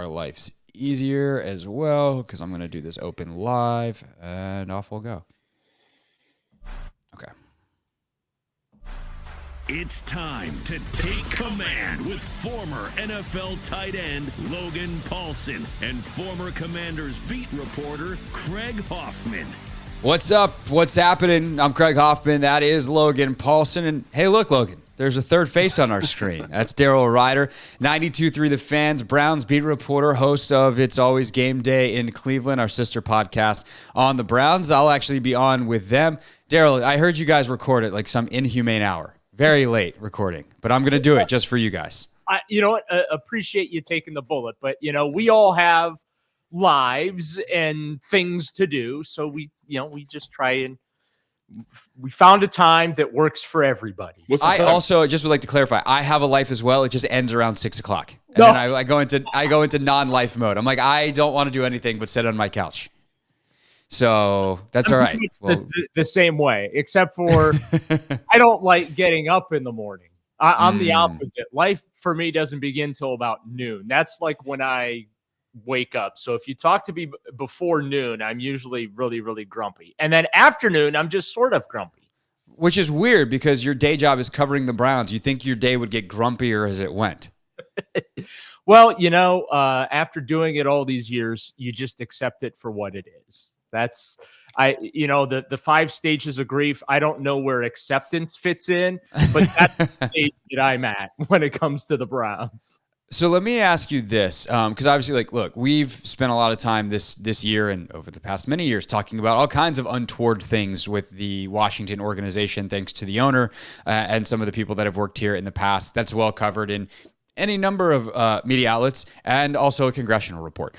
lives easier as well, because I'm going to do this open live, and off we'll go. Okay. It's time to take command with former NFL tight end Logan Paulsen and former Commanders beat reporter Craig Hoffman. What's up? What's happening? I'm Craig Hoffman. That is Logan Paulsen. And hey, look, Logan, there's a third face on our screen. That's Daryl Ruiter, 92.3 The Fans, Browns beat reporter, host of It's Always Game Day in Cleveland, our sister podcast on the Browns. I'll actually be on with them. Daryl, I heard you guys record at like some inhumane hour. Very late recording, but I'm going to do it just for you guys. You know what? Appreciate you taking the bullet, but we all have lives and things to do. So we just try and we found a time that works for everybody. I also just would like to clarify, I have a life as well. It just ends around 6 o'clock. And then I go into non-life mode. I'm like, I don't want to do anything but sit on my couch. So that's all right. The same way, except for I don't like getting up in the morning. I'm the opposite. Life for me doesn't begin till about noon. That's like when I wake up. So if you talk to me before noon, I'm usually really, really grumpy. And then afternoon, I'm just sort of grumpy. Which is weird because your day job is covering the Browns. You think your day would get grumpier as it went? Well, after doing it all these years, you just accept it for what it is. That's the 5 stages of grief. I don't know where acceptance fits in, but that's the stage that I'm at when it comes to the Browns. So let me ask you this, because obviously, look, we've spent a lot of time this year and over the past many years talking about all kinds of untoward things with the Washington organization, thanks to the owner and some of the people that have worked here in the past. That's well covered in any number of media outlets and also a congressional report.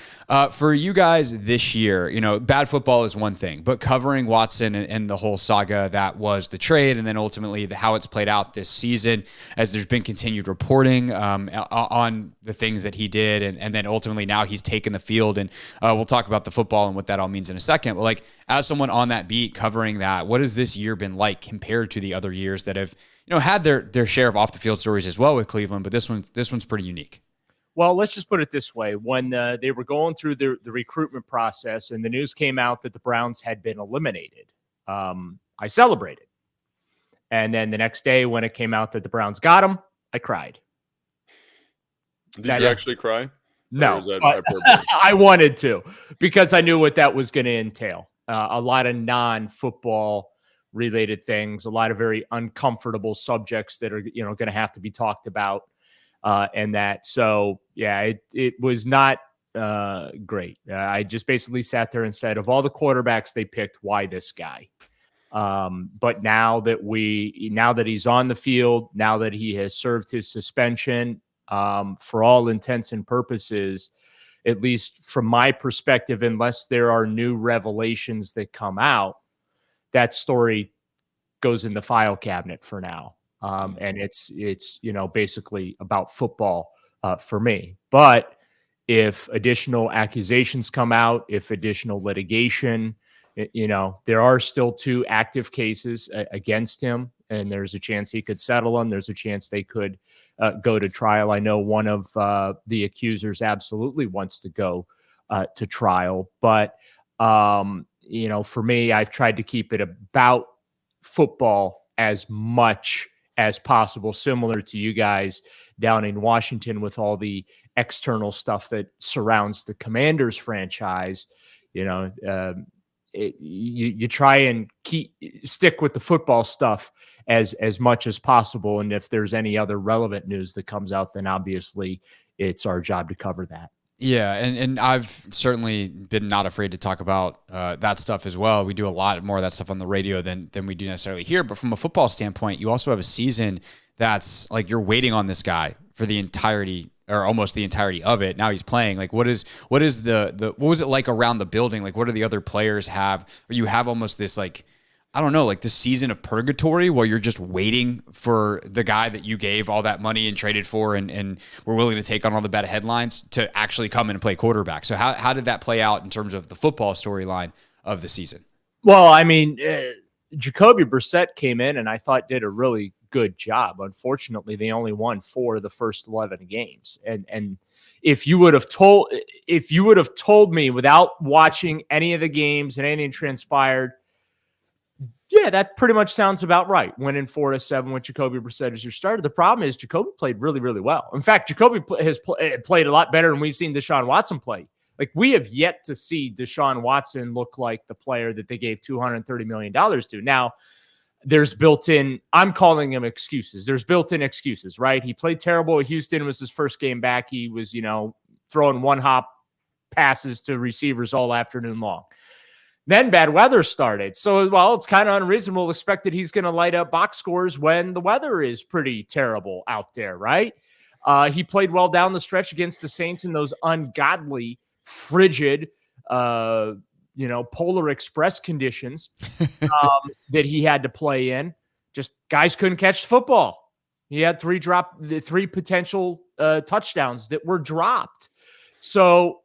For you guys this year, bad football is one thing, but covering Watson and the whole saga that was the trade and then ultimately how it's played out this season as there's been continued reporting on the things that he did and then ultimately now he's taken the field. And we'll talk about the football and what that all means in a second. But as someone on that beat covering that, what has this year been like compared to the other years that have had their share of off the field stories as well with Cleveland, but this one's pretty unique. Well, let's just put it this way. When they were going through the recruitment process and the news came out that the Browns had been eliminated, I celebrated. And then the next day when it came out that the Browns got them, I cried. Did you actually cry? No, I wanted to because I knew what that was going to entail. A lot of non-football related things, a lot of very uncomfortable subjects that are, going to have to be talked about. And that, so yeah, it was not great. I just basically sat there and said, of all the quarterbacks they picked, why this guy? But now that he's on the field, now that he has served his suspension, for all intents and purposes, at least from my perspective, unless there are new revelations that come out, that story goes in the file cabinet for now. And it's basically about football for me. But if additional accusations come out, if additional litigation, there are still 2 active cases against him, and there's a chance he could settle them. There's a chance they could go to trial. I know one of the accusers absolutely wants to go to trial, but for me, I've tried to keep it about football as much as possible, similar to you guys down in Washington with all the external stuff that surrounds the Commanders franchise. You try and stick with the football stuff as much as possible. And if there's any other relevant news that comes out, then obviously it's our job to cover that. Yeah, and I've certainly been not afraid to talk about that stuff as well. We do a lot more of that stuff on the radio than we do necessarily here. But from a football standpoint, you also have a season that's like you're waiting on this guy for the entirety or almost the entirety of it. Now he's playing. What was it like around the building? What do the other players have? Or you have almost this I don't know, this season of purgatory where you're just waiting for the guy that you gave all that money and traded for and were willing to take on all the bad headlines to actually come in and play quarterback. So how did that play out in terms of the football storyline of the season? Well, I mean, Jacoby Brissett came in and I thought did a really good job. Unfortunately, they only won 4 of the first 11 games. And if you would have told me without watching any of the games and anything transpired, yeah, that pretty much sounds about right. Winning 4-7 with Jacoby Brissett as your starter. The problem is Jacoby played really, really well. In fact, Jacoby has played a lot better than we've seen Deshaun Watson play. Like, we have yet to see Deshaun Watson look like the player that they gave $230 million to. Now, there's built-in, I'm calling them excuses. There's built-in excuses, right? He played terrible at Houston. It was his first game back. He was, throwing one-hop passes to receivers all afternoon long. Then bad weather started. So, well, it's kind of unreasonable to expect that he's going to light up box scores when the weather is pretty terrible out there, right? He played well down the stretch against the Saints in those ungodly, frigid, Polar Express conditions that he had to play in. Just guys couldn't catch the football. He had three potential touchdowns that were dropped. So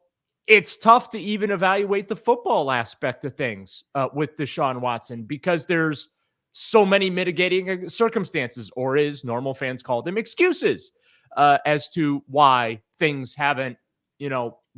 it's tough to even evaluate the football aspect of things with Deshaun Watson because there's so many mitigating circumstances, or as normal fans call them, excuses as to why things haven't,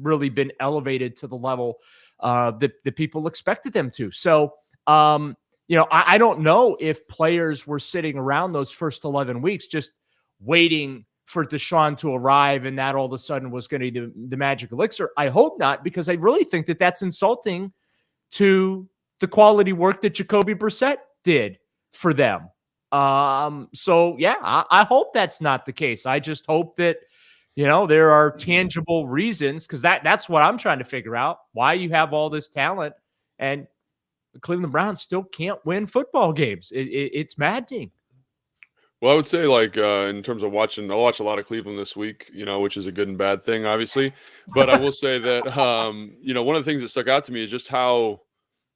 really been elevated to the level that people expected them to. So, I don't know if players were sitting around those first 11 weeks just waiting for Deshaun to arrive and that all of a sudden was going to be the magic elixir. I hope not, because I really think that that's insulting to the quality work that Jacoby Brissett did for them. So, yeah, I hope that's not the case. I just hope that, there are tangible reasons, because that's what I'm trying to figure out, why you have all this talent and the Cleveland Browns still can't win football games. It's maddening. Well, I would say, in terms of watching, I'll watch a lot of Cleveland this week, which is a good and bad thing, obviously. But I will say that, one of the things that stuck out to me is just how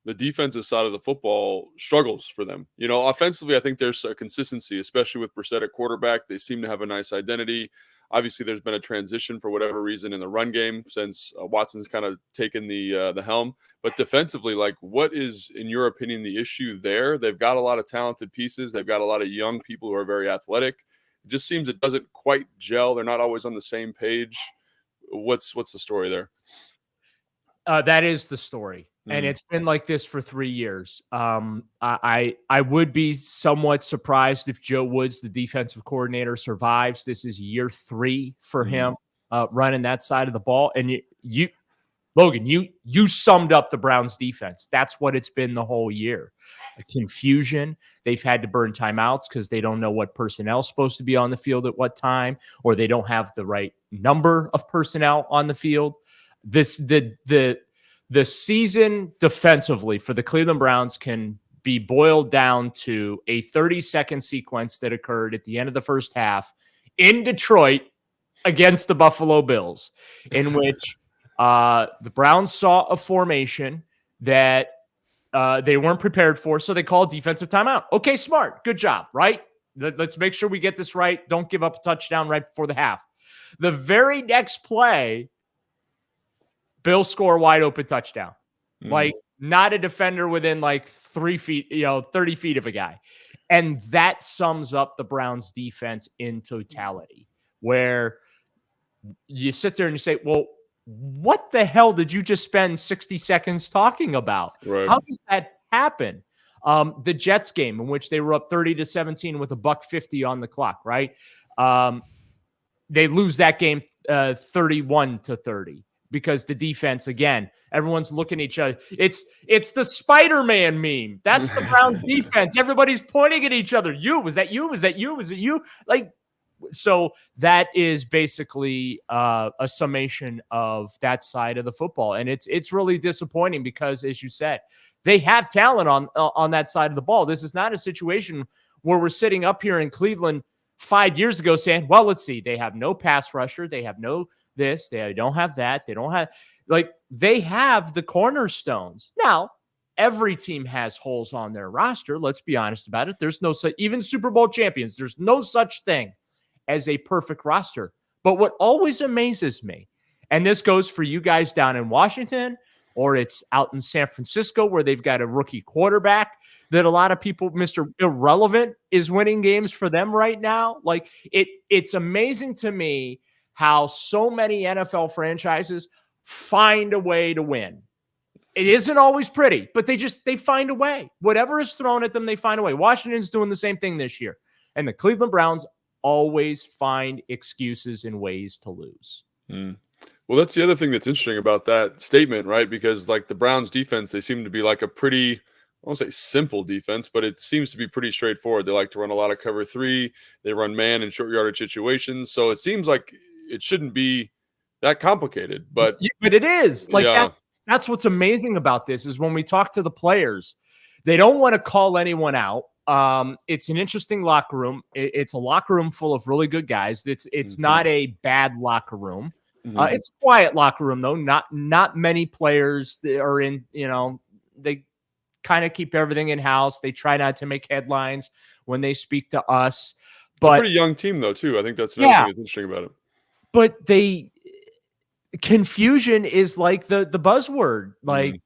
the defensive side of the football struggles for them. Offensively, I think there's a consistency, especially with Brissett at quarterback. They seem to have a nice identity. Obviously, there's been a transition for whatever reason in the run game since Watson's kind of taken the helm. But defensively, what is, in your opinion, the issue there? They've got a lot of talented pieces. They've got a lot of young people who are very athletic. It just seems it doesn't quite gel. They're not always on the same page. What's the story there? That is the story. And it's been like this for 3 years. I would be somewhat surprised if Joe Woods, the defensive coordinator, survives. This is year 3 for him running that side of the ball. And you Logan, you summed up the Browns defense. That's what it's been the whole year. A confusion. They've had to burn timeouts because they don't know what personnel is supposed to be on the field at what time, or they don't have the right number of personnel on the field. The season defensively for the Cleveland Browns can be boiled down to a 30-second sequence that occurred at the end of the first half in Detroit against the Buffalo Bills, in which the Browns saw a formation that they weren't prepared for, so they called defensive timeout. Okay, smart. Good job, right? Let's make sure we get this right. Don't give up a touchdown right before the half. The very next play, Bills score a wide open touchdown. Not a defender within 3 feet, 30 feet of a guy. And that sums up the Browns defense in totality, where you sit there and you say, well, what the hell did you just spend 60 seconds talking about? Right. How does that happen? The Jets game, in which they were up 30-17 with $1:50 on the clock, right? They lose that game 31-30. Because the defense, again, everyone's looking at each other. It's the Spider-Man meme. That's the Browns defense. Everybody's pointing at each other. Was that you? Was that you? Was it you? So that is basically a summation of that side of the football. And it's really disappointing because, as you said, they have talent on that side of the ball. This is not a situation where we're sitting up here in Cleveland 5 years ago saying, well, let's see, they have no pass rusher. They have no this, they don't have that, they don't have, they have the cornerstones. Now, every team has holes on their roster. Let's be honest about it. There's no such, even Super Bowl champions, there's no such thing as a perfect roster. But what always amazes me, and this goes for you guys down in Washington, or it's out in San Francisco where they've got a rookie quarterback that a lot of people, Mr. Irrelevant, is winning games for them right now. It's amazing to me how so many NFL franchises find a way to win. It isn't always pretty, but they find a way. Whatever is thrown at them, they find a way. Washington's doing the same thing this year. And the Cleveland Browns always find excuses and ways to lose. Well, that's the other thing that's interesting about that statement, right? Because like the Browns defense, they seem to be like a pretty, I won't say simple defense, but it seems to be pretty straightforward. They like to run a lot of cover 3. They run man and short yardage situations. So it seems like it shouldn't be that complicated, but it is. Like that's what's amazing about this is when we talk to the players, they don't want to call anyone out. It's an interesting locker room. It's a locker room full of really good guys. It's not a bad locker room. It's a quiet locker room though. Not many players that are in, they kind of keep everything in house. They try not to make headlines when they speak to us. But it's a pretty young team though too. I think that's another thing that's interesting about it. But confusion is like the buzzword. Like,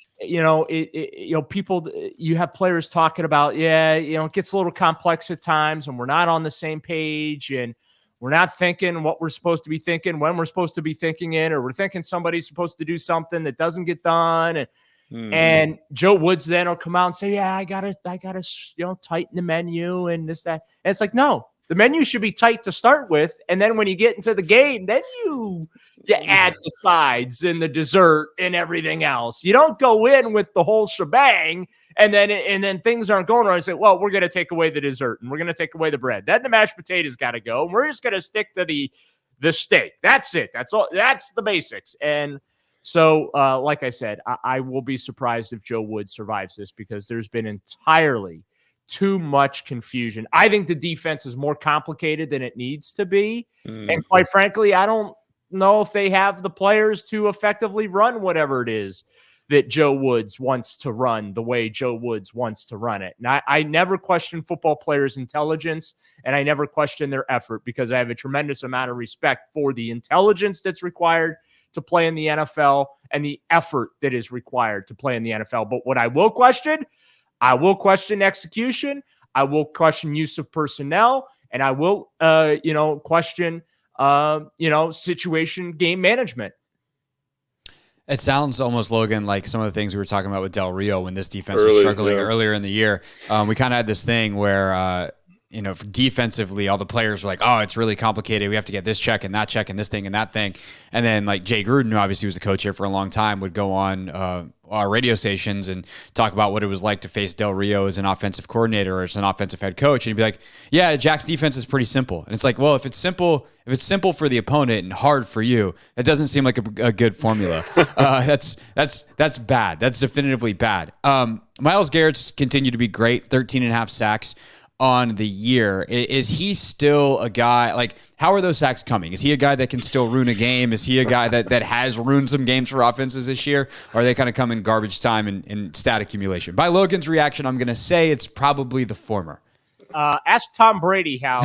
people, you have players talking about, it gets a little complex at times and we're not on the same page and we're not thinking what we're supposed to be thinking when we're supposed to be thinking it, or we're thinking somebody's supposed to do something that doesn't get done. And Joe Woods then will come out and say, I gotta, tighten the menu and this, that. And it's like, no, the menu should be tight to start with. And then when you get into the game, then you add the sides and the dessert and everything else. You don't go in with the whole shebang and then things aren't going right. You say, well, we're going to take away the dessert and we're going to take away the bread. Then the mashed potatoes got to go. And we're just going to stick to the steak. That's it. That's all. That's the basics. And so, like I said, I will be surprised if Joe Woods survives this because there's been entirely too much confusion. I think the defense is more complicated than it needs to be. And quite frankly, I don't know if they have the players to effectively run whatever it is that Joe Woods wants to run the way Joe Woods wants to run it. And I never question football players' intelligence and I never question their effort because I have a tremendous amount of respect for the intelligence that's required to play in the NFL and the effort that is required to play in the NFL. But what I will question execution. I will question use of personnel, and I will, question, situation game management. It sounds almost, Logan, like some of the things we were talking about with Del Rio when this defense was struggling earlier in the year. We kind of had this thing where, defensively, all the players were like, oh, it's really complicated. We have to get this check and that check and this thing and that thing. And then like Jay Gruden, who obviously was the coach here for a long time, would go on our radio stations and talk about what it was like to face Del Rio as an offensive coordinator or as an offensive head coach. And he'd be like, yeah, Jack's defense is pretty simple. And it's like, well, if it's simple for the opponent and hard for you, that doesn't seem like a good formula. That's bad. That's definitively bad. Myles Garrett's continued to be great, 13.5 sacks on the year. Is he still a guy, like, how are those sacks coming? Is he a guy that can still ruin a game? Is he a guy that has ruined some games for offenses this year? Or are they kind of come in garbage time and stat accumulation? By Logan's reaction, I'm going to say it's probably the former. Ask Tom Brady how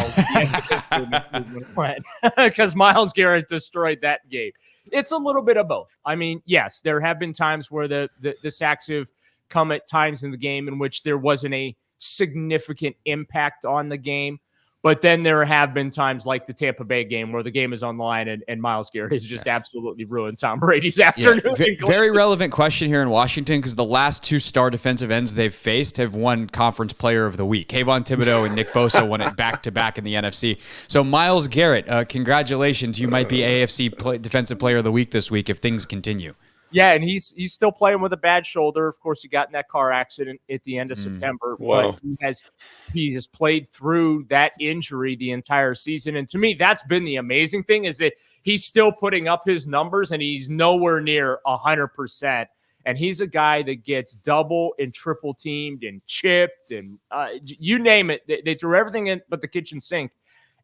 went because Myles Garrett destroyed that game. It's a little bit of both. I mean, yes, there have been times where the sacks have come at times in the game in which there wasn't a significant impact on the game. But then there have been times like the Tampa Bay game where the game is on the line and Myles Garrett has just absolutely ruined Tom Brady's afternoon. Yeah. Very relevant question here in Washington because the last 2 star defensive ends they've faced have won Conference Player of the Week. Kayvon Thibodeau and Nick Bosa won it back-to-back in the NFC. So Myles Garrett, congratulations. You might be AFC Defensive Player of the Week this week if things continue. Yeah, and he's still playing with a bad shoulder. Of course, he got in that car accident at the end of September. Wow. But he has played through that injury the entire season. And to me, that's been the amazing thing is that he's still putting up his numbers and he's nowhere near 100%. And he's a guy that gets double and triple teamed and chipped and you name it. They threw everything in but the kitchen sink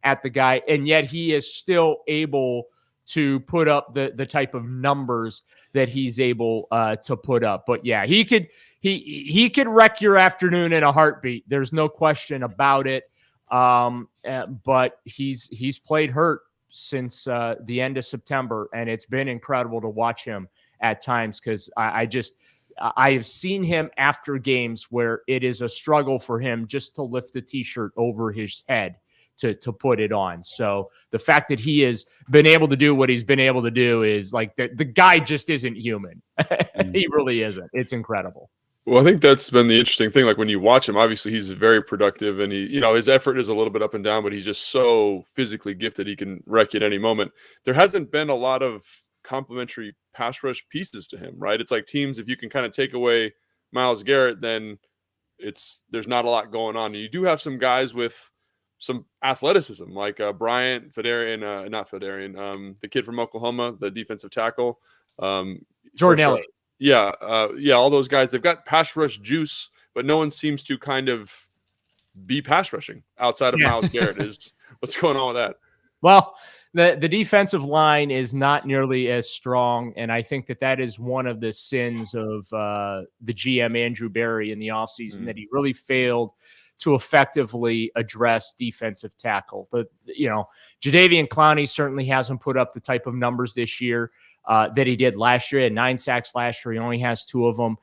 at the guy. And yet he is still able to put up the type of numbers that he's able to put up. But yeah, he could wreck your afternoon in a heartbeat. There's no question about it. But he's played hurt since the end of September, and it's been incredible to watch him at times because I have seen him after games where it is a struggle for him just to lift the t-shirt over his head to put it on. So the fact that he has been able to do what he's been able to do is like the guy just isn't human. He really isn't. It's incredible. Well, I think that's been the interesting thing. Like when you watch him, obviously he's very productive, and his effort is a little bit up and down, but he's just so physically gifted. He can wreck you at any moment. There hasn't been a lot of complementary pass rush pieces to him, right? It's like teams, if you can kind of take away Myles Garrett, then there's not a lot going on. You do have some guys with some athleticism, like the kid from Oklahoma, the defensive tackle, Jordan Elliott. Yeah, all those guys, they've got pass rush juice, but no one seems to kind of be pass rushing outside of Myles Garrett. What's going on with that? Well, the defensive line is not nearly as strong, and I think that is one of the sins of the GM Andrew Berry in the offseason, that he really failed to effectively address defensive tackle. Jadeveon Clowney certainly hasn't put up the type of numbers this year that he did last year. He had 9 sacks last year. He only has 2 of them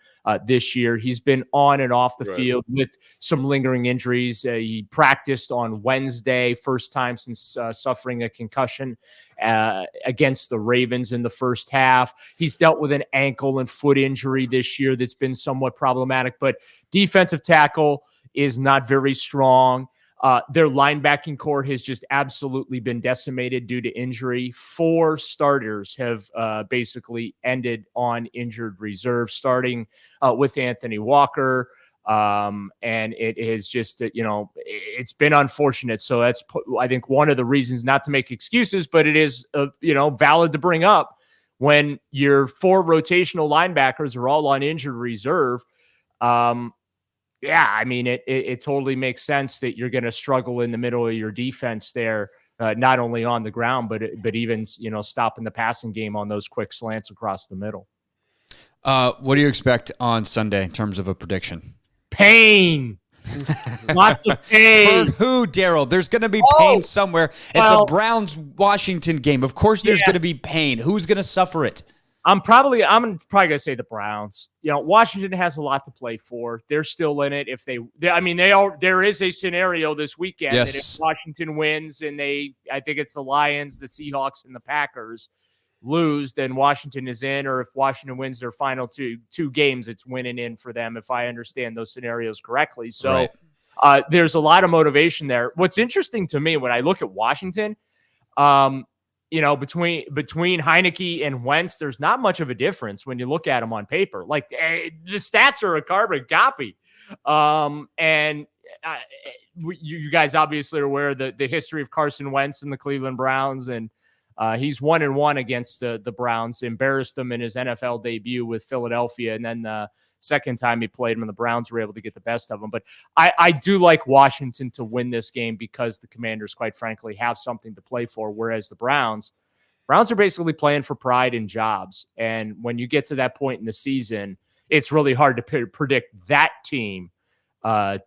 this year. He's been on and off the field with some lingering injuries. He practiced on Wednesday, first time since suffering a concussion against the Ravens in the first half. He's dealt with an ankle and foot injury this year that's been somewhat problematic, but defensive tackle is not very strong. Their linebacking core has just absolutely been decimated due to injury. 4 starters have basically ended on injured reserve, starting with Anthony Walker. And it is just, it's been unfortunate. So that's, I think, one of the reasons, not to make excuses, but it is, valid to bring up when your 4 rotational linebackers are all on injured reserve. Yeah, I mean, it totally makes sense that you're going to struggle in the middle of your defense there, not only on the ground, but even, stopping the passing game on those quick slants across the middle. What do you expect on Sunday in terms of a prediction? Pain. Lots of pain. For who, Daryl? There's going to be pain somewhere. It's a Browns-Washington game. Of course there's going to be pain. Who's going to suffer it? I'm probably going to say the Browns. Washington has a lot to play for. They're still in it. There is a scenario this weekend that if Washington wins and I think it's the Lions, the Seahawks, and the Packers lose, then Washington is in. Or if Washington wins their final two games, it's winning in for them, if I understand those scenarios correctly. So there's a lot of motivation there. What's interesting to me when I look at Washington, between Heineke and Wentz, there's not much of a difference when you look at them on paper. Like the stats are a carbon copy. You guys obviously are aware of the history of Carson Wentz and the Cleveland Browns, and he's 1-1 against the Browns. Embarrassed them in his NFL debut with Philadelphia, and then the second time he played him, and the Browns were able to get the best of him. But I do like Washington to win this game because the Commanders, quite frankly, have something to play for, whereas the Browns are basically playing for pride and jobs. And when you get to that point in the season, it's really hard to predict that team, to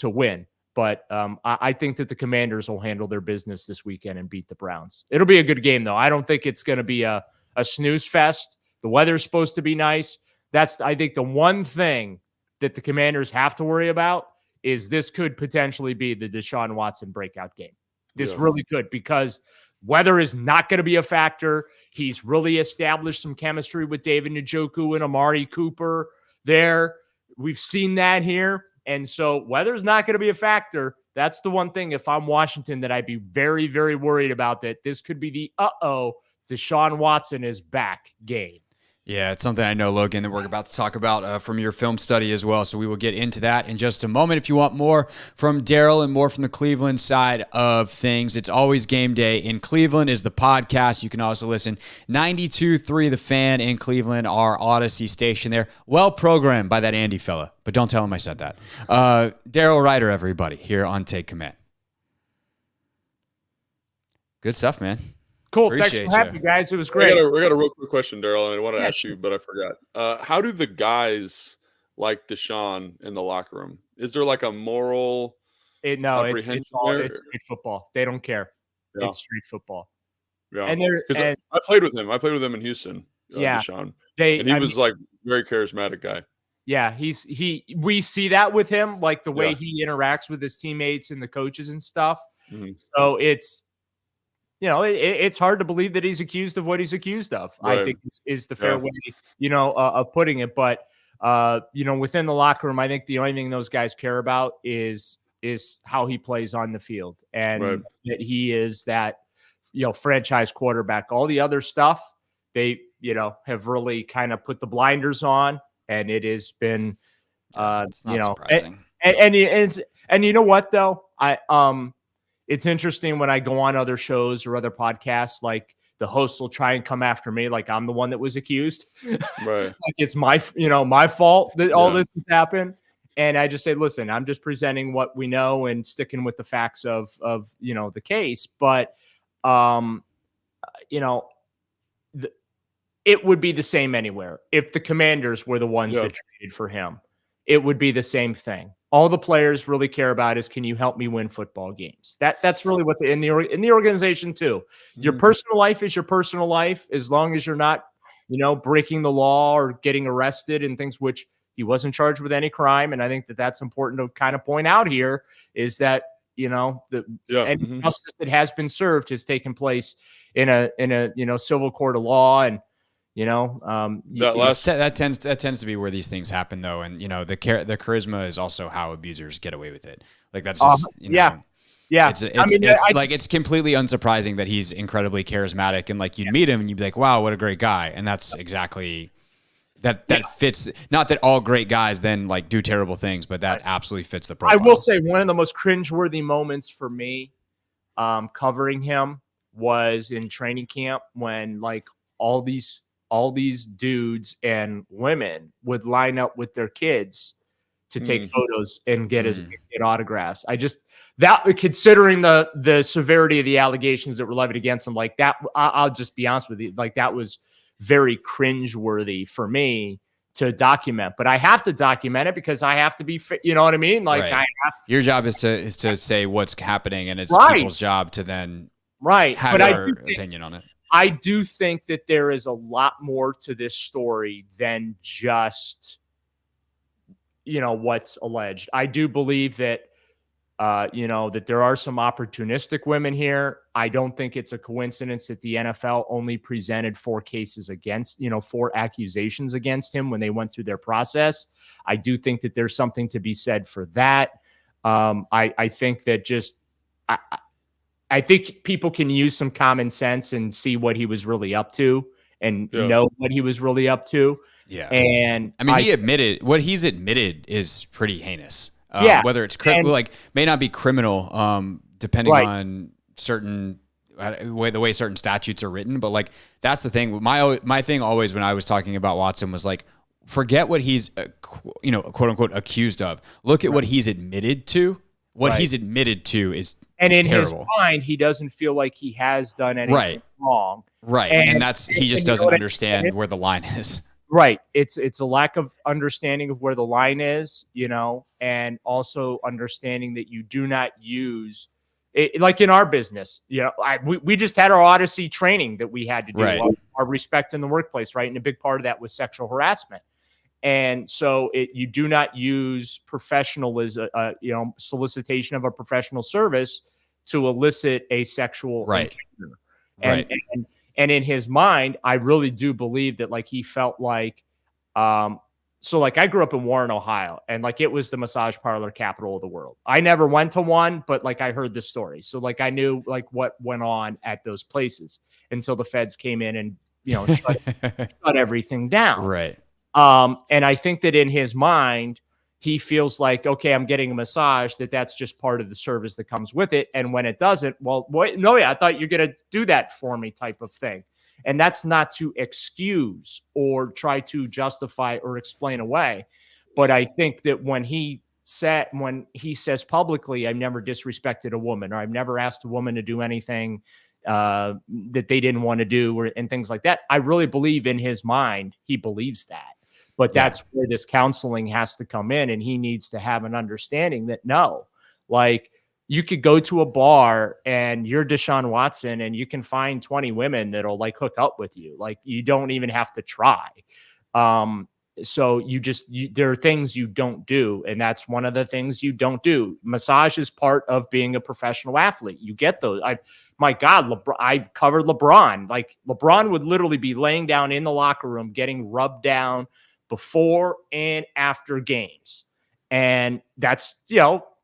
win. But I think that the Commanders will handle their business this weekend and beat the Browns. It'll be a good game, though. I don't think it's going to be a snooze fest. The weather's supposed to be nice. That's, I think, the one thing that the Commanders have to worry about is this could potentially be the Deshaun Watson breakout game. This really could, because weather is not going to be a factor. He's really established some chemistry with David Njoku and Amari Cooper there. We've seen that here. And so weather's not going to be a factor. That's the one thing, if I'm Washington, that I'd be very, very worried about, that this could be the Deshaun Watson is back game. Yeah, it's something I know, Logan, that we're about to talk about from your film study as well. So we will get into that in just a moment. If you want more from Daryl and more from the Cleveland side of things, it's Always Game Day in Cleveland is the podcast. You can also listen 92.3 The Fan in Cleveland, our Odyssey station there. Well programmed by that Andy fella, but don't tell him I said that. Daryl Ruiter, everybody, here on Take Command. Good stuff, man. Cool. Thanks for having me, guys. It was great. We got a real quick question, Daryl, and I want to ask you, but I forgot. How do the guys like Deshaun in the locker room? Is there like a moral apprehension? It's street football. They don't care. Yeah. It's street football. Yeah. And I played with him. I played with him in Houston. Deshaun. He was like very charismatic guy. Yeah, we see that with him, like the way he interacts with his teammates and the coaches and stuff. So it's, it's hard to believe that he's accused of what he's accused of. Right. I think is the fair way, of putting it. But, within the locker room, I think the only thing those guys care about is how he plays on the field, and that he is that, franchise quarterback. All the other stuff, they, have really kind of put the blinders on, and it has been, it's not surprising. And you know what, though? It's interesting when I go on other shows or other podcasts, like the hosts will try and come after me like I'm the one that was accused. Right. Like it's my fault that all this has happened. And I just say, listen, I'm just presenting what we know and sticking with the facts of the case. But, it would be the same anywhere. If the Commanders were the ones that traded for him, it would be the same thing. All the players really care about is, can you help me win football games? That's really what in the organization too. Your personal life is your personal life, as long as you're not, breaking the law or getting arrested and things, which he wasn't charged with any crime. And I think that's important to kind of point out here, is that, and justice that has been served has taken place in a civil court of law. And that tends to be where these things happen, though, and the charisma is also how abusers get away with it. Like that's just it's completely unsurprising that he's incredibly charismatic, and like you'd meet him and you'd be like, wow, what a great guy, and that's exactly that fits. Not that all great guys then like do terrible things, but that absolutely fits the profile. I will say one of the most cringeworthy moments for me, covering him, was in training camp when like all these dudes and women would line up with their kids to take photos and get autographs. Considering the severity of the allegations that were levied against him, like that, I'll just be honest with you, like that was very cringeworthy for me to document. But I have to document it because I have to be, you know what I mean? Like your job is to say what's happening, and it's people's job to then have their opinion on it. I do think that there is a lot more to this story than just, what's alleged. I do believe that, that there are some opportunistic women here. I don't think it's a coincidence that the NFL only presented 4 cases against, 4 accusations against him when they went through their process. I do think that there's something to be said for that. I think that I think people can use some common sense and see what he was really up to and know what he was really up to. Yeah. And I mean, what he's admitted is pretty heinous. Whether it's may not be criminal, depending on certain the way certain statutes are written. But like, that's the thing. My thing always when I was talking about Watson was like, forget what he's, quote unquote accused of. Look at what he's admitted to. What he's admitted to is and in terrible. His mind, he doesn't feel like he has done anything wrong. Right. And he just doesn't understand where the line is. Right. It's a lack of understanding of where the line is, and also understanding that you do not use it, like in our business, we just had our Odyssey training that we had to do, our respect in the workplace. Right. And a big part of that was sexual harassment. And so you do not use professionalism, solicitation of a professional service to elicit a sexual encounter. And in his mind, I really do believe that like he felt like, so like I grew up in Warren, Ohio, and like it was the massage parlor capital of the world. I never went to one, but like I heard the story. So like I knew like what went on at those places until the feds came in and, shut everything down. Right. And I think that in his mind, he feels like, okay, I'm getting a massage, that's just part of the service that comes with it. And when it doesn't, I thought you're going to do that for me type of thing. And that's not to excuse or try to justify or explain away. But I think that when he says publicly, I've never disrespected a woman, or I've never asked a woman to do anything that they didn't want to do, and things like that, I really believe in his mind, he believes that. But that's where this counseling has to come in, and he needs to have an understanding that like you could go to a bar and you're Deshaun Watson and you can find 20 women that'll like hook up with you. Like you don't even have to try. So there are things you don't do. And that's one of the things you don't do. Massage is part of being a professional athlete. You get those. My God, I've covered LeBron. Like LeBron would literally be laying down in the locker room, getting rubbed down before and after games. And that's,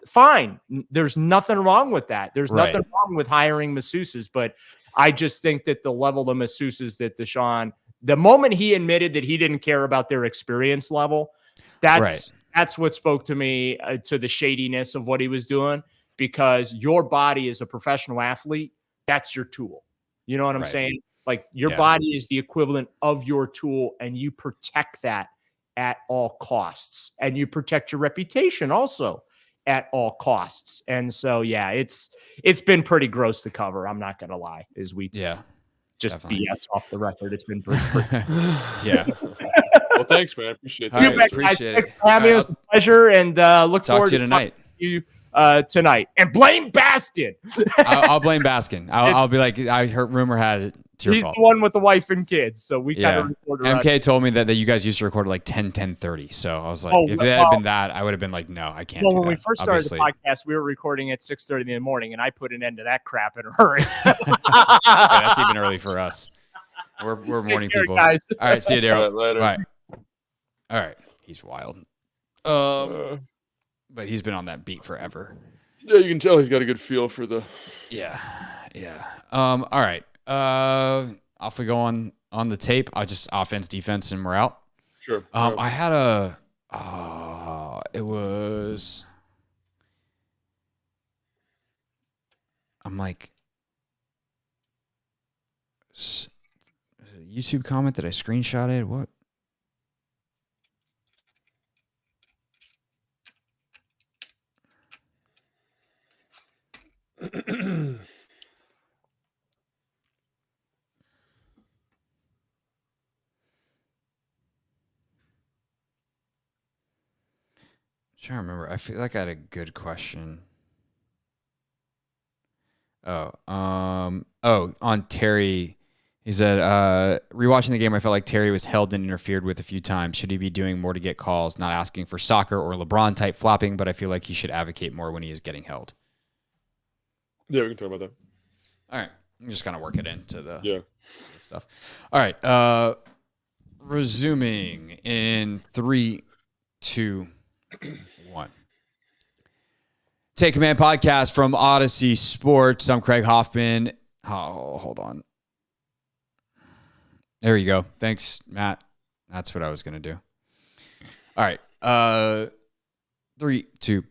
fine. There's nothing wrong with that. There's nothing wrong with hiring masseuses, but I just think that the level of masseuses that Deshaun, the moment he admitted that he didn't care about their experience level, that's what spoke to me, to the shadiness of what he was doing, because your body as a professional athlete, that's your tool. You know what I'm saying? Like your body is the equivalent of your tool, and you protect that at all costs, and you protect your reputation also at all costs. And so, it's been pretty gross to cover. I'm not going to lie, just definitely. BS off the record. It's been pretty Yeah. Well, thanks, man. I appreciate that. Right, appreciate it. It was a pleasure, and look forward to you tonight. Tonight. And blame Baskin. I'll blame Baskin. I'll be like, I heard rumor had it. It's your fault. He's the one with the wife and kids, so we kind of recorded. MK told me that you guys used to record at like 10:30. So I was like, if it had been that, I would have been like, no, I can't. Well, when we first started the podcast, we were recording at 6:30 in the morning, and I put an end to that crap in a hurry. That's even early for us. We're morning people. Guys. All right, see you, Daryl. Later. Bye. All right, he's wild. But he's been on that beat forever. Yeah, you can tell he's got a good feel for the. Yeah. All right. Off we go on the tape. I just offense, defense, and we're out. Sure. I had it was. I'm like, a YouTube comment that I screenshotted. What? Trying to remember. I feel like I had a good question. On Terry, he said, rewatching the game, I felt like Terry was held and interfered with a few times. Should he be doing more to get calls? Not asking for soccer or LeBron type flopping, but I feel like he should advocate more when he is getting held. Yeah, we can talk about that. All right. I'm just kind of work it into the stuff. All right. Resuming in 3, 2, 1. Take Command podcast from Odyssey Sports. I'm Craig Hoffman. Oh, hold on. There you go. Thanks, Matt. That's what I was going to do. All right. 3, 2.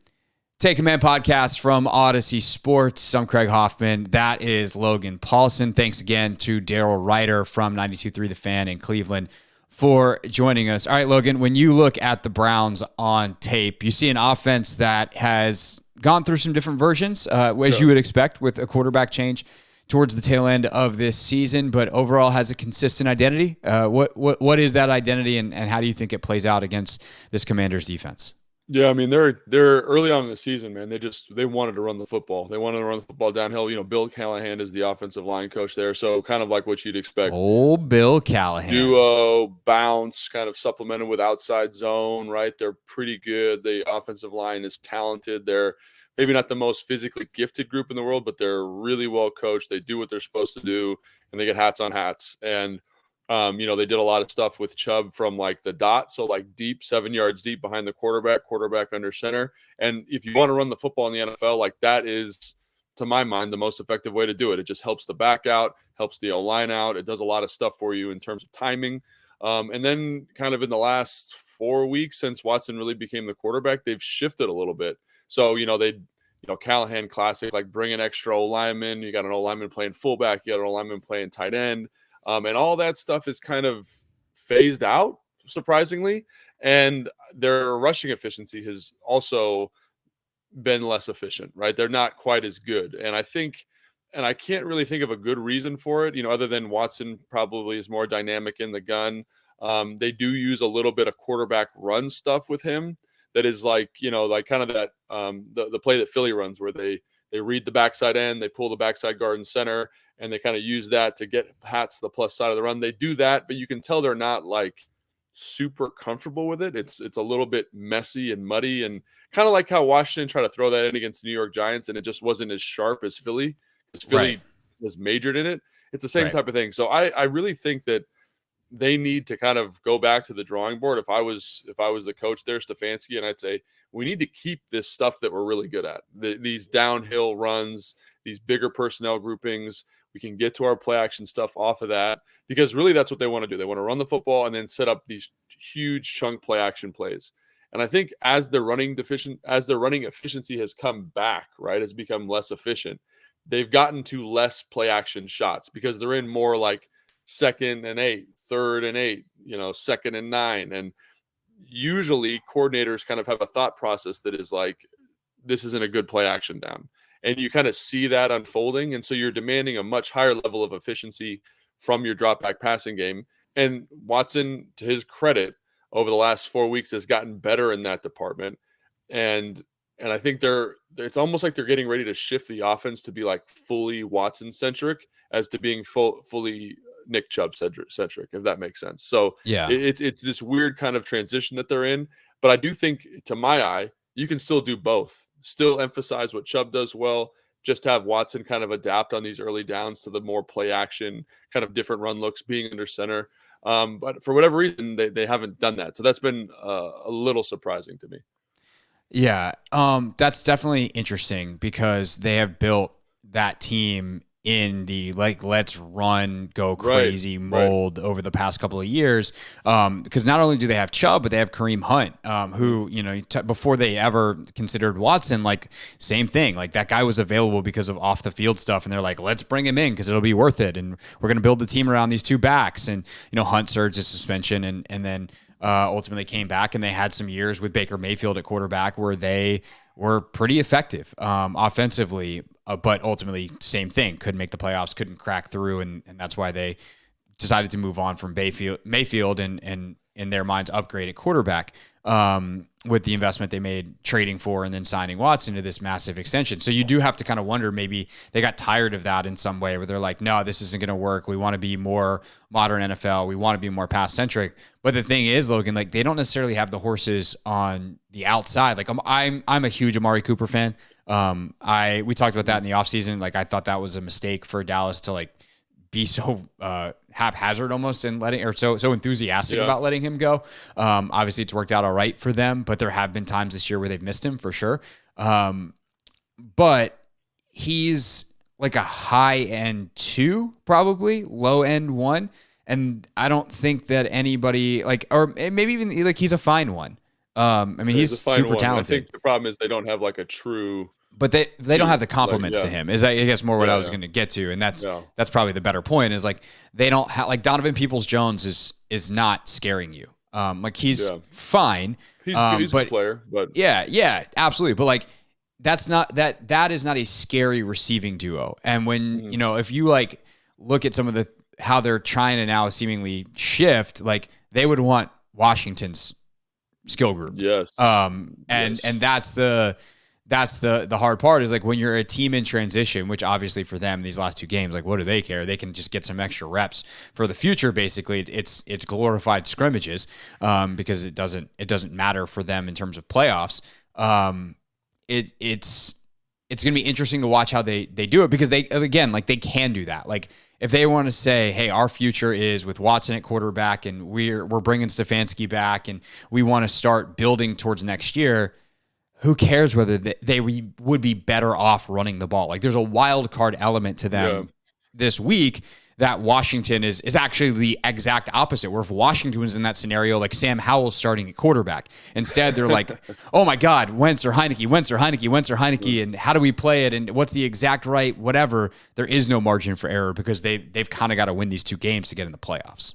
Take Command podcast from Odyssey Sports. I'm Craig Hoffman. That is Logan Paulson. Thanks again to Daryl Ruiter from 92.3 The Fan in Cleveland for joining us. All right, Logan, when you look at the Browns on tape, you see an offense that has gone through some different versions, as you would expect with a quarterback change towards the tail end of this season, but overall has a consistent identity. What is that identity, and how do you think it plays out against this Commanders defense? Yeah, I mean, they're early on in the season, man. They wanted to run the football. They wanted to run the football downhill. You know, Bill Callahan is the offensive line coach there, so kind of like what you'd expect. Oh, Bill Callahan. Duo, bounce, kind of supplemented with outside zone, right? They're pretty good. The offensive line is talented. They're maybe not the most physically gifted group in the world, but they're really well coached. They do what they're supposed to do, and they get hats on hats. And they did a lot of stuff with Chubb from like the dot. So like deep, 7 yards deep behind the quarterback under center. And if you want to run the football in the NFL, like that is, to my mind, the most effective way to do it. It just helps the back out, helps the O-line out. It does a lot of stuff for you in terms of timing. And then kind of in the last 4 weeks since Watson really became the quarterback, they've shifted a little bit. So, Callahan classic, like bring an extra O-lineman. You got an O-lineman playing fullback. You got an O-lineman playing tight end. And all that stuff is kind of phased out, surprisingly. And their rushing efficiency has also been less efficient, right? They're not quite as good. And I can't really think of a good reason for it, other than Watson probably is more dynamic in the gun. They do use a little bit of quarterback run stuff with him that is like kind of that the play that Philly runs where they read the backside end, they pull the backside guard and center, and they kind of use that to get Pats the plus side of the run. They do that, but you can tell they're not like super comfortable with it. It's a little bit messy and muddy, and kind of like how Washington tried to throw that in against the New York Giants, and it just wasn't as sharp as Philly, because Philly has majored in it. It's the same type of thing. So I really think that they need to kind of go back to the drawing board. If I was the coach there, Stefanski, and I'd say we need to keep this stuff that we're really good at. These downhill runs, these bigger personnel groupings. We can get to our play action stuff off of that, because really that's what they want to do. They want to run the football and then set up these huge chunk play action plays. And I think as their running efficiency has come back, right, has become less efficient, they've gotten to less play action shots, because they're in more like 2nd and 8, 3rd and 8, 2nd and 9. And usually coordinators kind of have a thought process that is like, this isn't a good play action down. And you kind of see that unfolding. And so you're demanding a much higher level of efficiency from your drop back passing game. And Watson, to his credit, over the last 4 weeks has gotten better in that department. And I think it's almost like they're getting ready to shift the offense to be like fully Watson centric, as to being fully Nick Chubb centric, if that makes sense. So yeah, it's this weird kind of transition that they're in. But I do think, to my eye, you can still do both. Still emphasize what Chubb does well, just have Watson kind of adapt on these early downs to the more play action, kind of different run looks, being under center. But for whatever reason, they haven't done that. So that's been a little surprising to me. Yeah, that's definitely interesting, because they have built that team in the let's run, go crazy mold over the past couple of years. Because not only do they have Chubb, but they have Kareem Hunt, who, before they ever considered Watson, like, same thing. Like, that guy was available because of off the field stuff. And they're like, let's bring him in because it'll be worth it. And we're going to build the team around these two backs. And, Hunt surged his suspension and then ultimately came back, and they had some years with Baker Mayfield at quarterback where they were pretty effective offensively, but ultimately same thing, couldn't make the playoffs, couldn't crack through, and that's why they decided to move on from Mayfield and in their minds upgrade at quarterback with the investment they made trading for and then signing Watson to this massive extension. So you do have to kind of wonder, maybe they got tired of that in some way, where they're like, no, this isn't going to work. We want to be more modern NFL. We want to be more pass centric. But the thing is, Logan, like, they don't necessarily have the horses on the outside. Like, I'm a huge Amari Cooper fan. We talked about that in the offseason. Like, I thought that was a mistake for Dallas to like be so haphazard almost and so enthusiastic about letting him go. Obviously it's worked out all right for them, but there have been times this year where they've missed him for sure. But he's like a high end 2, probably low end 1. And I don't think that anybody or maybe even like he's a fine 1. I mean, he's super talented. I think the problem is they don't have like a true, but they don't have the compliments to him, is I guess more what I was going to get to. And that's probably the better point, is like, they don't have, like, Donovan Peoples-Jones is not scaring you. Like, he's fine. He's a good player, but yeah, absolutely. But like, that is not a scary receiving duo. And when, if you like look at some of how they're trying to now seemingly shift, like, they would want Washington's skill group. Yes. And that's the hard part, is like, when you're a team in transition, which obviously for them, these last 2 games, like, what do they care? They can just get some extra reps for the future. Basically, it's glorified scrimmages, because it doesn't matter for them in terms of playoffs. It's going to be interesting to watch how they do it, because they can do that. Like, if they want to say, hey, our future is with Watson at quarterback, and we're bringing Stefanski back, and we want to start building towards next year, who cares whether they would be better off running the ball? Like, there's a wild card element to them this week that Washington is actually the exact opposite, where if Washington was in that scenario, like, Sam Howell's starting at quarterback. Instead, they're like, oh my God, Wentz or Heineke, and how do we play it? And what's the exact right, whatever. There is no margin for error, because they've kind of got to win these 2 games to get in the playoffs.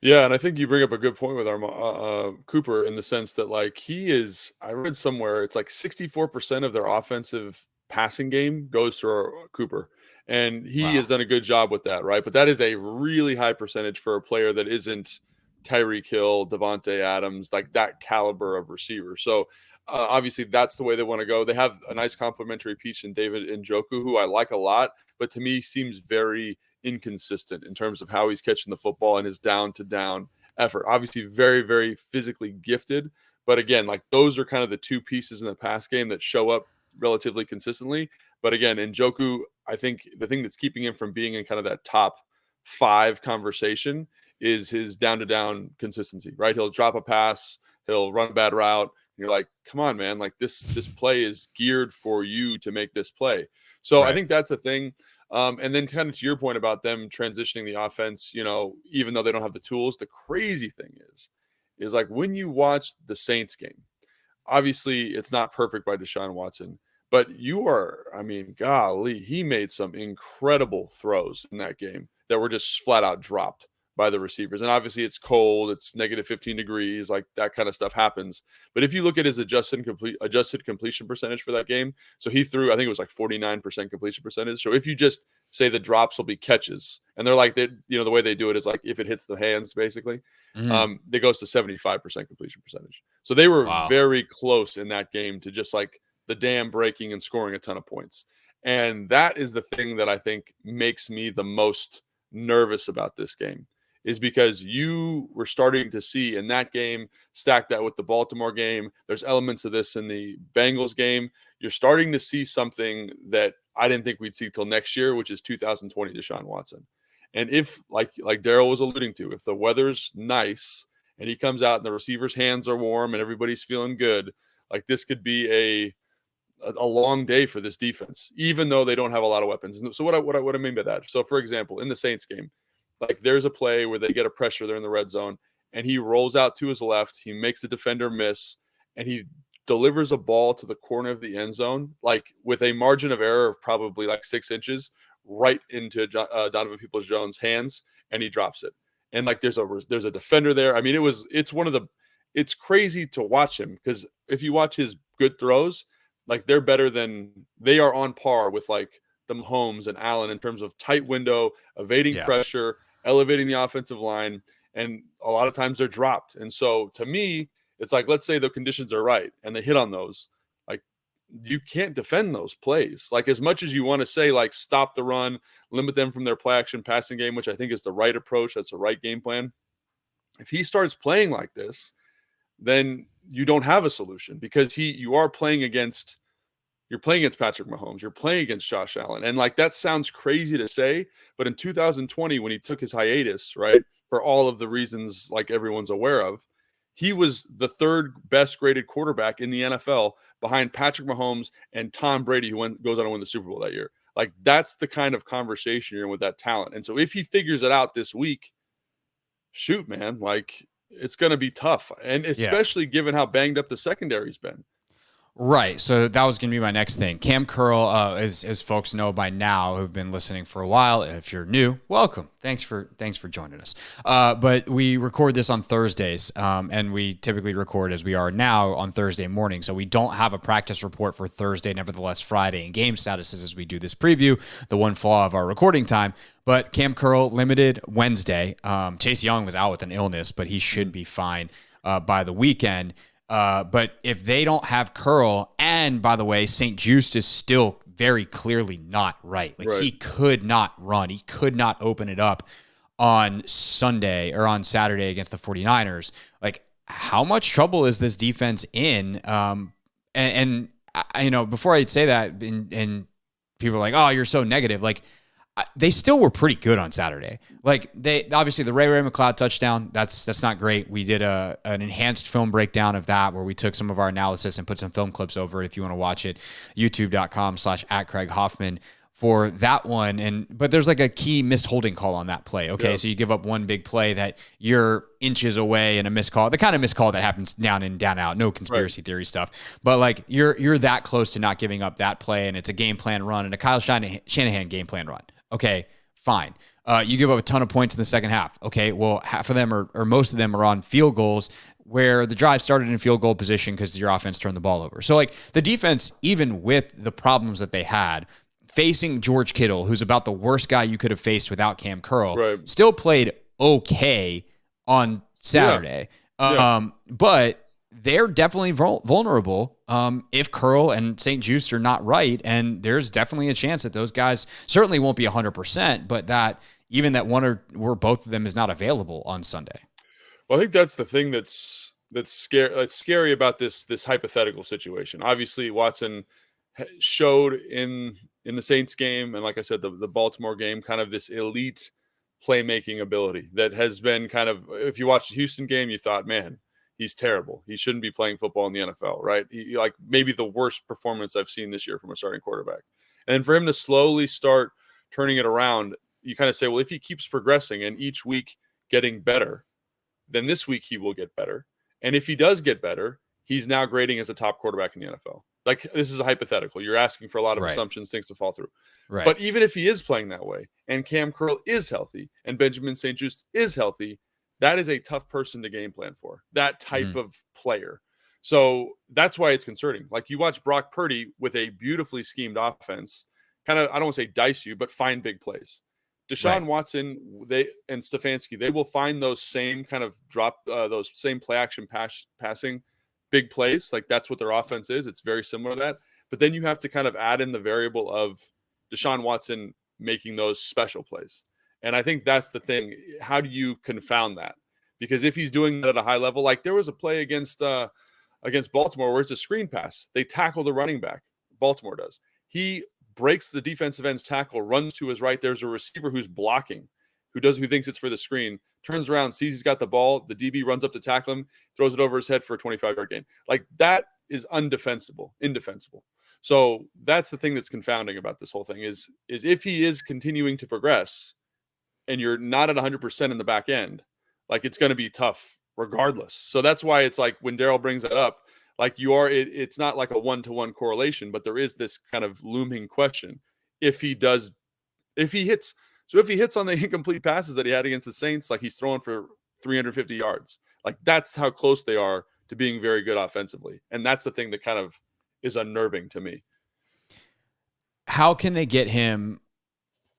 Yeah, and I think you bring up a good point with our Cooper, in the sense that, like, he is, I read somewhere, it's like 64% of their offensive passing game goes through Cooper. And he has done a good job with that, right? But that is a really high percentage for a player that isn't Tyreek Hill, Devontae Adams, like that caliber of receiver. So obviously that's the way they want to go. They have a nice complementary piece in David Njoku, who I like a lot, but to me seems very inconsistent in terms of how he's catching the football and his down to down effort. Obviously, very, very physically gifted. But again, like those are kind of the two pieces in the pass game that show up relatively consistently. But again, Njoku, I think the thing that's keeping him from being in kind of that top 5 conversation is his down-to-down consistency, right? He'll drop a pass, he'll run a bad route. And you're like, come on, man, like this play is geared for you to make this play. So I think that's the thing. And then kind of to your point about them transitioning the offense, even though they don't have the tools, the crazy thing is like when you watch the Saints game, obviously it's not perfect by Deshaun Watson, but golly, he made some incredible throws in that game that were just flat out dropped by the receivers. And obviously it's cold, it's negative 15 degrees, like that kind of stuff happens. But if you look at his adjusted completion percentage for that game, so he threw, I think it was like 49% completion percentage. So if you just say the drops will be catches, and they're like, the way they do it is like if it hits the hands, basically, it goes to 75% completion percentage. So they were very close in that game to just like the dam breaking and scoring a ton of points. And that is the thing that I think makes me the most nervous about this game, is because you were starting to see in that game, stack that with the Baltimore game. There's elements of this in the Bengals game. You're starting to see something that I didn't think we'd see till next year, which is 2020 Deshaun Watson. And if, like Daryl was alluding to, if the weather's nice and he comes out and the receivers' hands are warm and everybody's feeling good, like this could be a long day for this defense, even though they don't have a lot of weapons. So what I mean by that? So for example, in the Saints game, like there's a play where they get a pressure, they're in the red zone, and he rolls out to his left, he makes the defender miss, and he delivers a ball to the corner of the end zone, like with a margin of error of probably like 6 inches, right into Donovan Peoples-Jones' hands, and he drops it. And like there's a defender there. I mean, it's crazy to watch him, because if you watch his good throws, like they are on par with like the Mahomes and Allen in terms of tight window, evading pressure, elevating the offensive line, and a lot of times they're dropped. And so to me, it's like, let's say the conditions are right and they hit on those, like you can't defend those plays. Like as much as you want to say like stop the run, limit them from their play action passing game, which I think is the right approach, that's the right game plan. If he starts playing like this, then you don't have a solution, because you're playing against Patrick Mahomes, you're playing against Josh Allen. And like that sounds crazy to say, but in 2020, when he took his hiatus, right, for all of the reasons like everyone's aware of, he was the 3rd best graded quarterback in the NFL behind Patrick Mahomes and Tom Brady, who goes on to win the Super Bowl that year. Like that's the kind of conversation you're in with that talent. And so if he figures it out this week, shoot, man, like it's going to be tough. And especially given how banged up the secondary's been. Right. So that was going to be my next thing. Cam Curl, as folks know by now who've been listening for a while, if you're new, welcome. Thanks for joining us. But we record this on Thursdays, and we typically record as we are now on Thursday morning. So we don't have a practice report for Thursday, nevertheless Friday, and game statuses as we do this preview, the one flaw of our recording time. But Cam Curl limited Wednesday. Chase Young was out with an illness, but he should be fine by the weekend. But if they don't have Curl, and by the way, St. Juste is still very clearly not right. Like he could not run. He could not open it up on Sunday or on Saturday against the 49ers. Like how much trouble is this defense in? And before I'd say that, and people are like, oh, you're so negative. Like they still were pretty good on Saturday. Like they obviously the Ray McCloud touchdown, that's not great. We did an enhanced film breakdown of that where we took some of our analysis and put some film clips over it. If you want to watch it, youtube.com/@CraigHoffman for that one. But there's like a key missed holding call on that play. Okay. Yeah. So you give up one big play that you're inches away and a missed call, the kind of missed call that happens down in, down out, no conspiracy theory stuff. But like you're that close to not giving up that play, and it's a game plan run and a Kyle Shanahan game plan run. Okay, fine. You give up a ton of points in the second half. Okay, well, half of them or most of them are on field goals where the drive started in field goal position because your offense turned the ball over. So like the defense, even with the problems that they had, facing George Kittle, who's about the worst guy you could have faced without Cam Curl, still played okay on Saturday. But they're definitely vulnerable if Curl and St. Juste are not right. And there's definitely a chance that those guys certainly won't be 100%, but that even that one or both of them is not available on Sunday. Well, I think that's the thing that's scary about this hypothetical situation. Obviously, Watson showed in the Saints game, and like I said, the Baltimore game, kind of this elite playmaking ability that has been kind of, if you watched the Houston game, you thought, man, he's terrible. He shouldn't be playing football in the NFL, right? He, like, maybe the worst performance I've seen this year from a starting quarterback. And for him to slowly start turning it around, you kind of say, well, if he keeps progressing and each week getting better, then this week he will get better. And if he does get better, he's now grading as a top quarterback in the NFL. Like, this is a hypothetical. You're asking for a lot of assumptions, things to fall through. Right. But even if he is playing that way, and Cam Curl is healthy, and Benjamin St-Juste is healthy, that is a tough person to game plan for, that type of player. So that's why it's concerning. Like, you watch Brock Purdy with a beautifully schemed offense, kind of, I don't want to say dice you, but find big plays. Deshaun Watson, and Stefanski, they will find those same kind of those same play action passing big plays. Like, that's what their offense is. It's very similar to that. But then you have to kind of add in the variable of Deshaun Watson making those special plays. And I think that's the thing. How do you confound that? Because if he's doing that at a high level, like there was a play against Baltimore where it's a screen pass. They tackle the running back. Baltimore does. He breaks the defensive end's tackle, runs to his right. There's a receiver who's blocking, who thinks it's for the screen, turns around, sees he's got the ball. The DB runs up to tackle him, throws it over his head for a 25-yard gain. Like, that is indefensible. So that's the thing that's confounding about this whole thing is if he is continuing to progress and you're not at 100% in the back end, like, it's going to be tough regardless. So that's why it's like when Daryl brings that up, like, it's not like a one-to-one correlation, but there is this kind of looming question. If he hits on the incomplete passes that he had against the Saints, like, he's throwing for 350 yards. Like, that's how close they are to being very good offensively. And that's the thing that kind of is unnerving to me. How can they get him,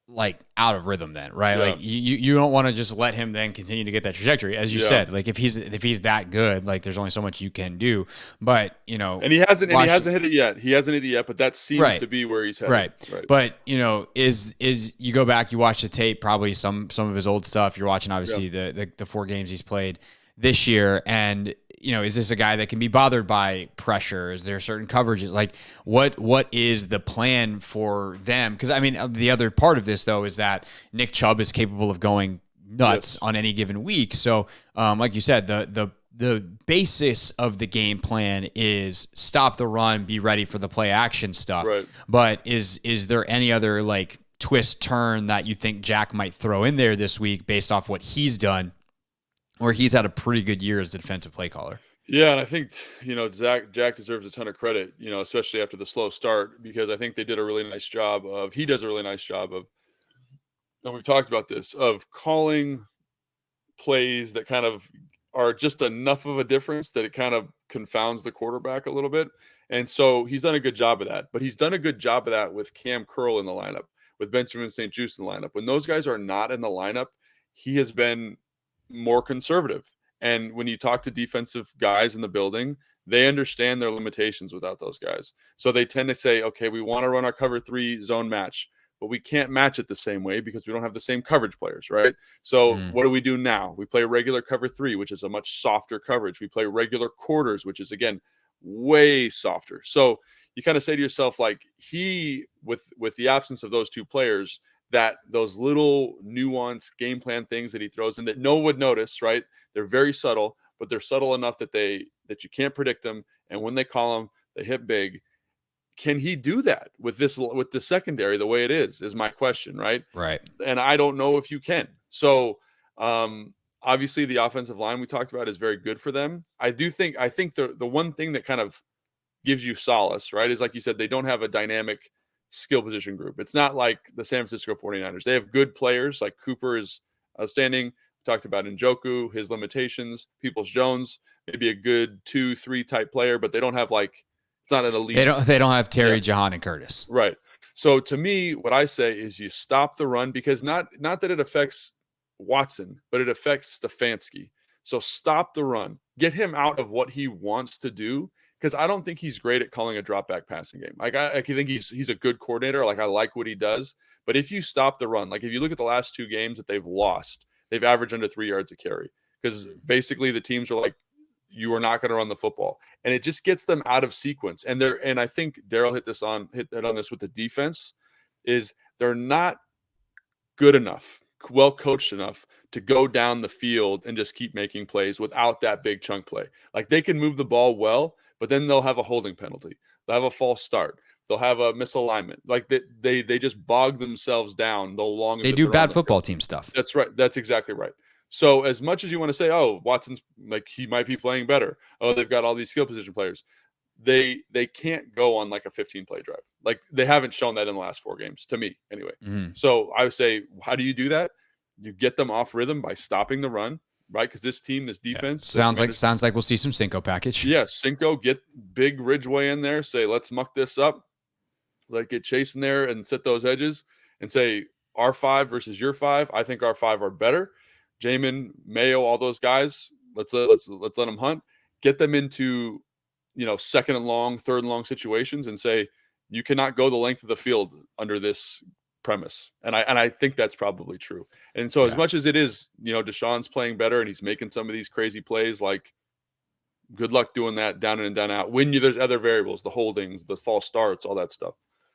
like, out of rhythm then, right? Yeah. Like, you don't want to just let him then continue to get that trajectory. As you said, like, if he's that good, like, there's only so much you can do. But, and he hasn't hit it yet. He hasn't hit it yet, but that seems to be where he's headed. Right. But, is you go back, you watch the tape, probably some of his old stuff. You're watching, obviously, the 4 games he's played this year, and is this a guy that can be bothered by pressure? Is there certain coverages? Like, what is the plan for them? Because, I mean, the other part of this, though, is that Nick Chubb is capable of going nuts on any given week. So, like you said, the basis of the game plan is stop the run, be ready for the play action stuff. Right. But is there any other, like, twist turn that you think Jack might throw in there this week based off what he's done? Where he's had a pretty good year as the defensive play caller. Yeah, and I think, Jack deserves a ton of credit, especially after the slow start, because I think he does a really nice job of, and we've talked about this, of calling plays that kind of are just enough of a difference that it kind of confounds the quarterback a little bit. And so he's done a good job of that. But he's done a good job of that with Cam Curl in the lineup, with Benjamin St-Juste in the lineup. When those guys are not in the lineup, he has been more conservative. And when you talk to defensive guys in the building, they understand their limitations without those guys. So they tend to say, okay, we want to run our cover 3 zone match, but we can't match it the same way because we don't have the same coverage players, right? So what do we do now? We play regular cover 3, which is a much softer coverage. We play regular quarters, which is, again, way softer. So you kind of say to yourself, like, with the absence of those 2 players, that those little nuanced game plan things that he throws in that no one would notice, right? They're very subtle, but they're subtle enough that you can't predict them. And when they call them, they hit big. Can he do that with the secondary the way it is my question, right? Right. And I don't know if you can. So obviously the offensive line we talked about is very good for them. I think the one thing that kind of gives you solace, right, is, like you said, they don't have a dynamic skill position group. It's not like the San Francisco 49ers. They have good players. Like Cooper is outstanding. We talked about Njoku, his limitations. Peoples-Jones, maybe a good 2-3 type player, but they don't have, like, it's not an elite. They don't have Terry, Jahan, and Curtis. Right. So to me, what I say is you stop the run, because not that it affects Watson, but it affects Stefanski. So stop the run. Get him out of what he wants to do, because I don't think he's great at calling a drop back passing game. Like, I think he's a good coordinator. Like, I like what he does. But if you stop the run, like if you look at the last 2 games that they've lost, they've averaged under 3 yards a carry. because basically the teams are like, you are not going to run the football, and it just gets them out of sequence. And I think Daryl hit on this with the defense, is they're not good enough, well coached enough to go down the field and just keep making plays without that big chunk play. Like, they can move the ball well, but then they'll have a holding penalty. They'll have a false start. They'll have a misalignment. Like, they just bog themselves down the longer they do bad football team stuff. That's right. That's exactly right. So as much as you want to say, oh, Watson's like, he might be playing better. Oh, they've got all these skill position players. They can't go on like a 15-play drive. Like, they haven't shown that in the last 4 games, to me anyway. So I would say, how do you do that? You get them off rhythm by stopping the run, right? Because this defense sounds like we'll see some Cinco package. Yeah, Cinco, get big Ridgeway in there. Say, let's muck this up. Like, get Chase in there and set those edges and say, our 5 versus your 5. I think our 5 are better. Jamin, Mayo, all those guys. Let's let them hunt. Get them into, second and long, third and long situations, and say, you cannot go the length of the field under this premise. And I think that's probably true. And so as much as it is, Deshaun's playing better and he's making some of these crazy plays, like, good luck doing that down in and down out. There's other variables, the holdings, the false starts, all that stuff.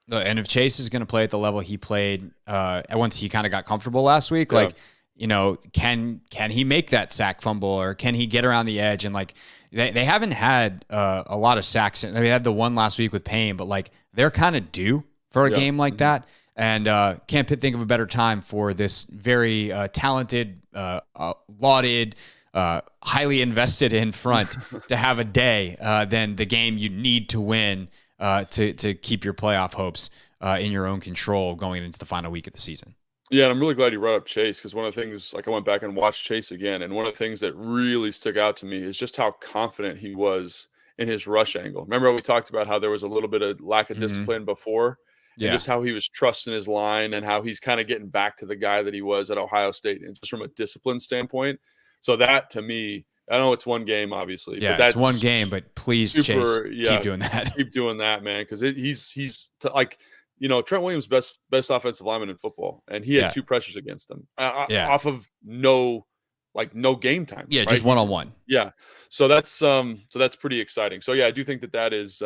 And if Chase is going to play at the level he played once he kind of got comfortable last week, can he make that sack fumble, or can he get around the edge? And like, they haven't had a lot of sacks. They had the one last week with Payne, but like, they're kind of due for a game like that. And can't think of a better time for this very talented, lauded, highly invested in front to have a day than the game you need to win to keep your playoff hopes in your own control going into the final week of the season. Yeah, and I'm really glad you brought up Chase, because one of the things, like, I went back and watched Chase again, and one of the things that really stuck out to me is just how confident he was in his rush angle. Remember, we talked about how there was a little bit of lack of discipline before? Yeah. And just how he was trusting his line and how he's kind of getting back to the guy that he was at Ohio State, and just from a discipline standpoint. So that, to me, I know it's one game, obviously. Yeah, but that's it's one game, but please, Chase, keep doing that. Keep doing that, man, because he's like, Trent Williams, best offensive lineman in football, and he had 2 pressures against him off of no game time. Yeah, right? just one-on-one. Yeah, so that's pretty exciting. So yeah, I do think that is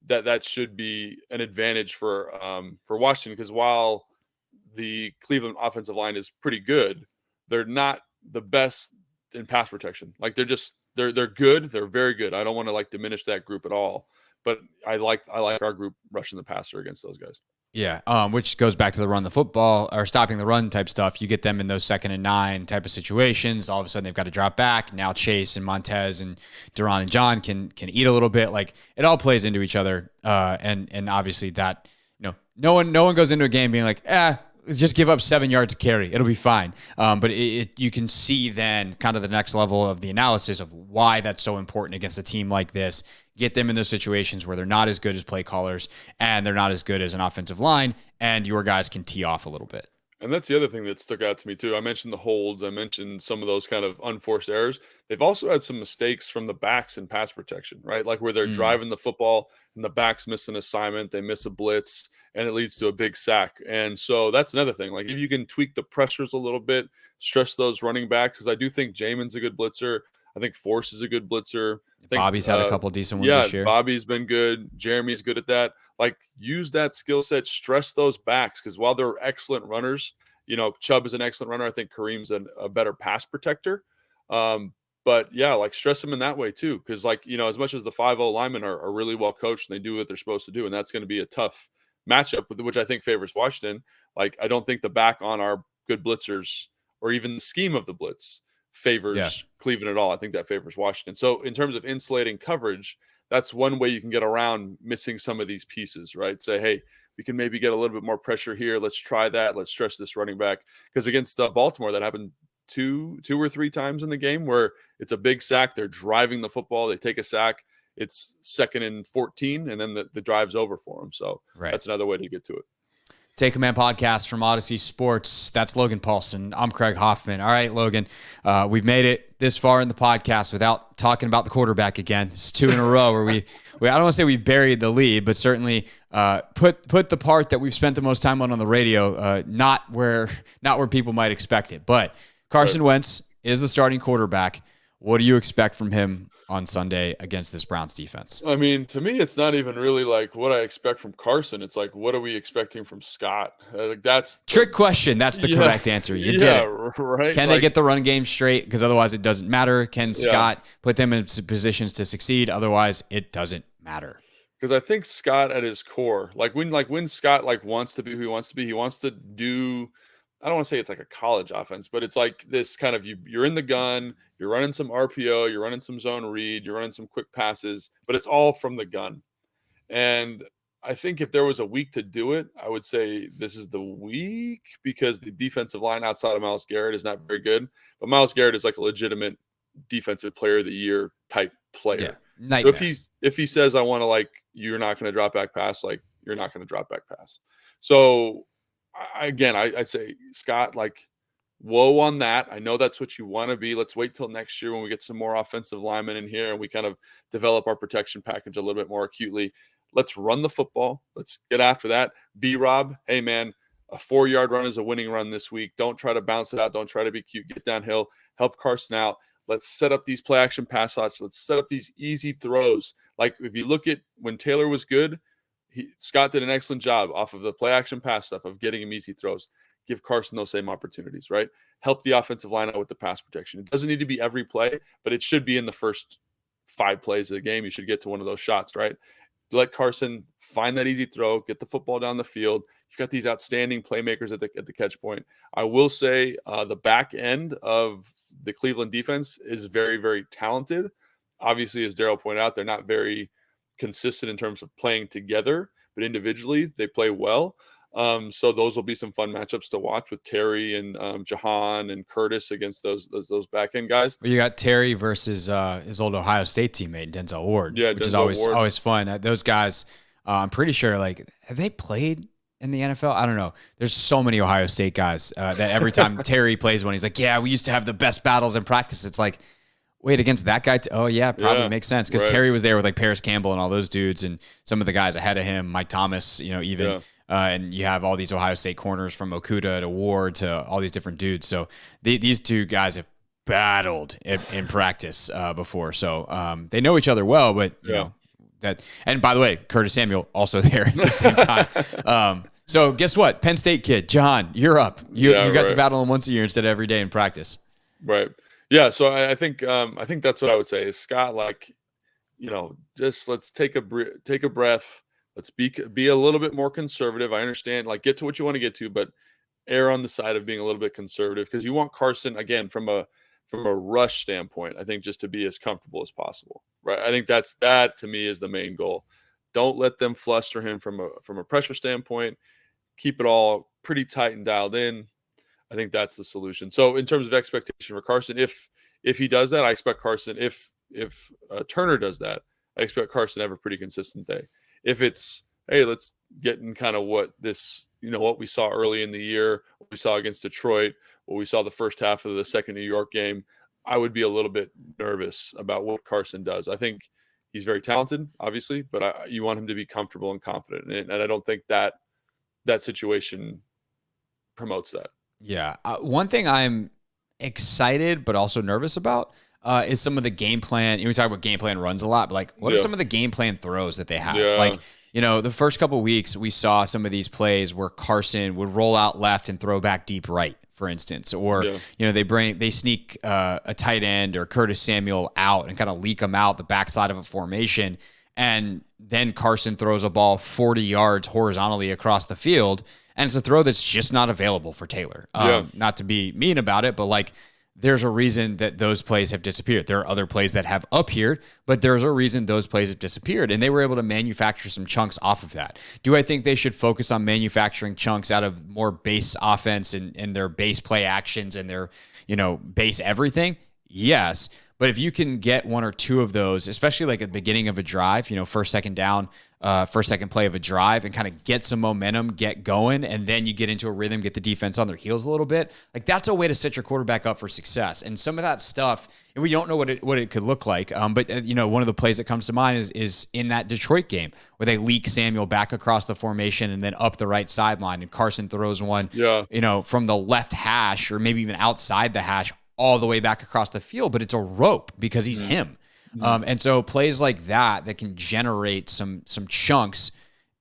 that should be an advantage for Washington, because while the Cleveland offensive line is pretty good, they're not the best in pass protection. Like, they're good, they're very good. I don't want to like diminish that group at all. But I like our group rushing the passer against those guys. Yeah, which goes back to the run the football or stopping the run type stuff. You get them in those 2nd and 9 type of situations. All of a sudden, they've got to drop back. Now Chase and Montez and Duran and John can eat a little bit. Like, it all plays into each other. And obviously that, no one goes into a game being like, just give up 7 yards to carry. It'll be fine. But you can see then kind of the next level of the analysis of why that's so important against a team like this. Get them in those situations where they're not as good as play callers and they're not as good as an offensive line, and your guys can tee off a little bit. And that's the other thing that stuck out to me too. I mentioned the holds. I mentioned some of those kind of unforced errors. They've also had some mistakes from the backs in pass protection, right? Like, where they're driving the football and the backs miss an assignment, they miss a blitz, and it leads to a big sack. And so that's another thing. Like, if you can tweak the pressures a little bit, stress those running backs, because I do think Jamin's a good blitzer. I think Force is a good blitzer. I think Bobby's had a couple decent ones this year. Bobby's been good. Jeremy's good at that. Like, use that skill set, stress those backs, because while they're excellent runners, Chubb is an excellent runner. I think Kareem's a better pass protector. But yeah, like, stress them in that way too, because as much as the 5-0 linemen are really well coached and they do what they're supposed to do, and that's going to be a tough matchup, which I think favors Washington. Like, I don't think the back on our good blitzers, or even the scheme of the blitz, favors Cleveland at all. I think that favors Washington. So in terms of insulating coverage, that's one way you can get around missing some of these pieces, right? Say, hey, we can maybe get a little bit more pressure here. Let's try that. Let's stress this running back. Because against Baltimore, that happened two or three times in the game, where it's a big sack. They're driving the football. They take a sack. It's 2nd and 14, and then the drive's over for them. So that's another way to get to it. Take Command podcast from Odyssey Sports. That's Logan Paulson. I'm Craig Hoffman. All right, Logan, we've made it this far in the podcast without talking about the quarterback again. It's 2 in a row where we I don't want to say we buried the lead, but certainly put the part that we've spent the most time on the radio not where people might expect it. But Carson Wentz is the starting quarterback. What do you expect from him on Sunday against this Browns defense? I mean, to me, it's not even really like what I expect from Carson. It's like, what are we expecting from Scott? Like that's trick question. That's the correct answer. You did it. Right. Can they get the run game straight? Because otherwise it doesn't matter. Can Scott put them in positions to succeed? Otherwise it doesn't matter. Because I think Scott at his core, when Scott wants to be who he wants to be, he wants to do. I don't want to say it's like a college offense, but it's like this kind of you're in the gun, you're running some RPO, you're running some zone read, you're running some quick passes, but it's all from the gun. And I think if there was a week to do it, I would say this is the week because the defensive line outside of Myles Garrett is not very good. But Myles Garrett is like a legitimate defensive player of the year type player. Yeah, so if he says, I want to you're not going to drop back pass, you're not going to drop back pass. So I'd say Scott, whoa on that. I know that's what you want to be. Let's wait till next year when we get some more offensive linemen in here and we kind of develop our protection package a little bit more acutely. Let's run the football. Let's get after that. B-Rob, hey, man, a 4-yard run is a winning run this week. Don't try to bounce it out. Don't try to be cute. Get downhill. Help Carson out. Let's set up these play action pass shots. Let's set up these easy throws. Like if you look at when Taylor was good, Scott did an excellent job off of the play action pass stuff of getting him easy throws. Give Carson those same opportunities, right? Help the offensive line out with the pass protection. It doesn't need to be every play, but it should be in the first 5 plays of the game. You should get to one of those shots, right? Let Carson find that easy throw, get the football down the field. You've got these outstanding playmakers at the catch point. I will say the back end of the Cleveland defense is very, very talented. Obviously, as Daryl pointed out, they're not very consistent in terms of playing together, but individually they play well. So those will be some fun matchups to watch with Terry and Jahan and Curtis against those back end guys. Well, you got Terry versus his old Ohio State teammate Denzel Ward, which is always fun. Those guys, I'm pretty sure, have they played in the NFL? I don't know. There's so many Ohio State guys that every time Terry plays one, he's like, yeah, we used to have the best battles in practice. It's like, wait, against that guy? Oh, yeah, probably makes sense because Terry was there with Paris Campbell and all those dudes and some of the guys ahead of him, Mike Thomas, even. Yeah. And you have all these Ohio State corners from Okudah to Ward to all these different dudes. So these two guys have battled in practice before. So they know each other well, but you know that. And by the way, Curtis Samuel also there at the same time. So guess what? Penn State kid, John, you're up. You got to battle him once a year instead of every day in practice. Right. Yeah. So I think that's what I would say is Scott, just let's take a breath. Let's be a little bit more conservative. I understand, get to what you want to get to, but err on the side of being a little bit conservative because you want Carson, again, from a rush standpoint, I think just to be as comfortable as possible, right? I think that to me is the main goal. Don't let them fluster him from a pressure standpoint. Keep it all pretty tight and dialed in. I think that's the solution. So in terms of expectation for Carson, if he does that, I expect Carson. If Turner does that, I expect Carson to have a pretty consistent day. If it's, hey, let's get in kind of what we saw early in the year, what we saw against Detroit, what we saw the first half of the second New York game, I would be a little bit nervous about what Carson does. I think he's very talented, obviously, but you want him to be comfortable and confident. And I don't think that situation promotes that. Yeah. One thing I'm excited but also nervous about is some of the game plan. We talk about game plan runs a lot, but what are some of the game plan throws that they have? Yeah. The first couple of weeks we saw some of these plays where Carson would roll out left and throw back deep right, for instance, or they sneak a tight end or Curtis Samuel out and kind of leak them out the backside of a formation, and then Carson throws a ball 40 yards horizontally across the field, and it's a throw that's just not available for Taylor. Not to be mean about it, but there's a reason that those plays have disappeared. There are other plays that have appeared, but there's a reason those plays have disappeared, and they were able to manufacture some chunks off of that. Do I think they should focus on manufacturing chunks out of more base offense and their base play actions and their, base everything? Yes. But if you can get one or two of those, especially at the beginning of a drive, first, second down, first, second play of a drive, and kind of get some momentum, get going, and then you get into a rhythm, get the defense on their heels a little bit, that's a way to set your quarterback up for success. And some of that stuff, and we don't know what it could look like, but one of the plays that comes to mind is in that Detroit game where they leak Samuel back across the formation and then up the right sideline, and Carson throws one, from the left hash or maybe even outside the hash all the way back across the field, but it's a rope because he's him. And so plays like that can generate some chunks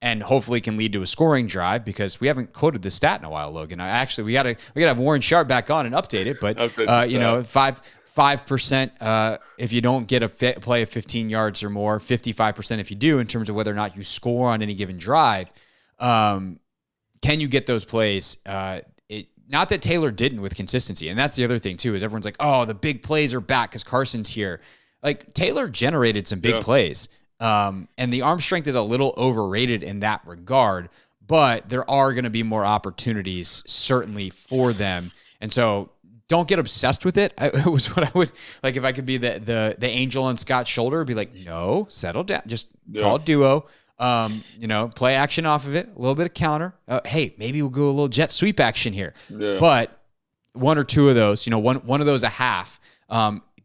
and hopefully can lead to a scoring drive, because we haven't quoted the stat in a while, Logan. We gotta have Warren Sharp back on and update it, but 5% if you don't get a play of 15 yards or more, 55% if you do, in terms of whether or not you score on any given drive. Can you get those plays? Not that Taylor didn't with consistency, and that's the other thing too, is everyone's like, oh, the big plays are back because Carson's here. Like, Taylor generated some big plays. And the arm strength is a little overrated in that regard, but there are going to be more opportunities certainly for them. And so don't get obsessed with it. It was what I would like, if I could be the angel on Scott's shoulder, be like, no, settle down. Just call it duo. Play action off of it, a little bit of counter. Hey, maybe we'll go a little jet sweep action here. Yeah. But one or two of those, one of those a half,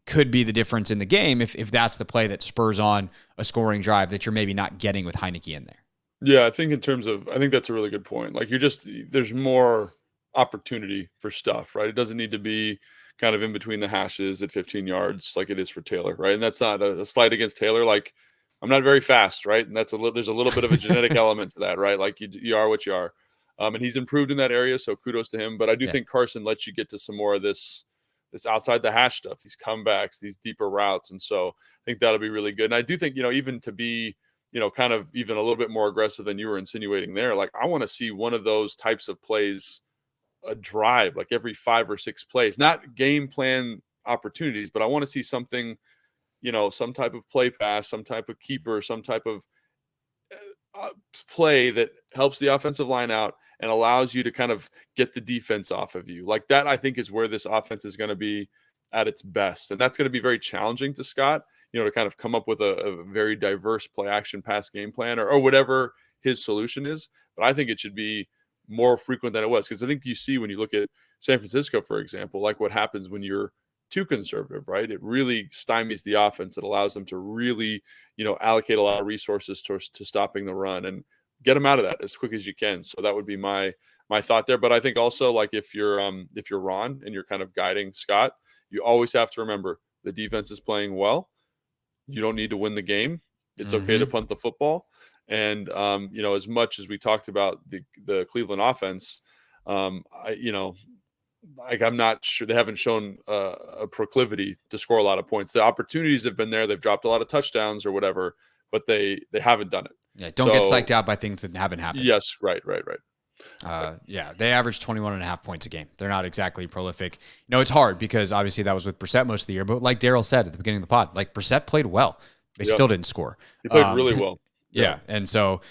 could be the difference in the game if that's the play that spurs on a scoring drive that you're maybe not getting with Heineke in there. Yeah, I think that's a really good point. Like, there's more opportunity for stuff, right? It doesn't need to be kind of in between the hashes at 15 yards like it is for Taylor, right? And that's not a slight against Taylor. Like, I'm not very fast, right? And there's a little bit of a genetic element to that, right? Like, you are what you are. And he's improved in that area, so kudos to him. But I do think Carson lets you get to some more of this outside the hash stuff, these comebacks, these deeper routes. And so I think that'll be really good. And I do think, even to be, kind of even a little bit more aggressive than you were insinuating there, like, I want to see one of those types of plays, a drive, like every 5 or 6 plays, not game plan opportunities, but I want to see something, some type of play pass, some type of keeper, some type of play that helps the offensive line out and allows you to kind of get the defense off of you. Like that, I think, is where this offense is going to be at its best. And that's going to be very challenging to Scott, to kind of come up with a very diverse play action pass game plan or whatever his solution is. But I think it should be more frequent than it was. Because I think you see when you look at San Francisco, for example, like what happens when you're too conservative, right? It really stymies the offense. It allows them to really, allocate a lot of resources to stopping the run and get them out of that as quick as you can. So that would be my thought there. But I think also, like, if you're Ron and you're kind of guiding Scott, you always have to remember the defense is playing well. You don't need to win the game. It's okay to punt the football. And as much as we talked about the Cleveland offense, I'm not sure, they haven't shown a proclivity to score a lot of points. The opportunities have been there. They've dropped a lot of touchdowns or whatever, but they haven't done it. Yeah, don't get psyched out by things that haven't happened. Yes, right. They average 21.5 points a game. They're not exactly prolific. It's hard because obviously that was with Brissett most of the year, but like Daryl said at the beginning of the pod, like, Brissett played well. They still didn't score. He played really well. Yeah. And so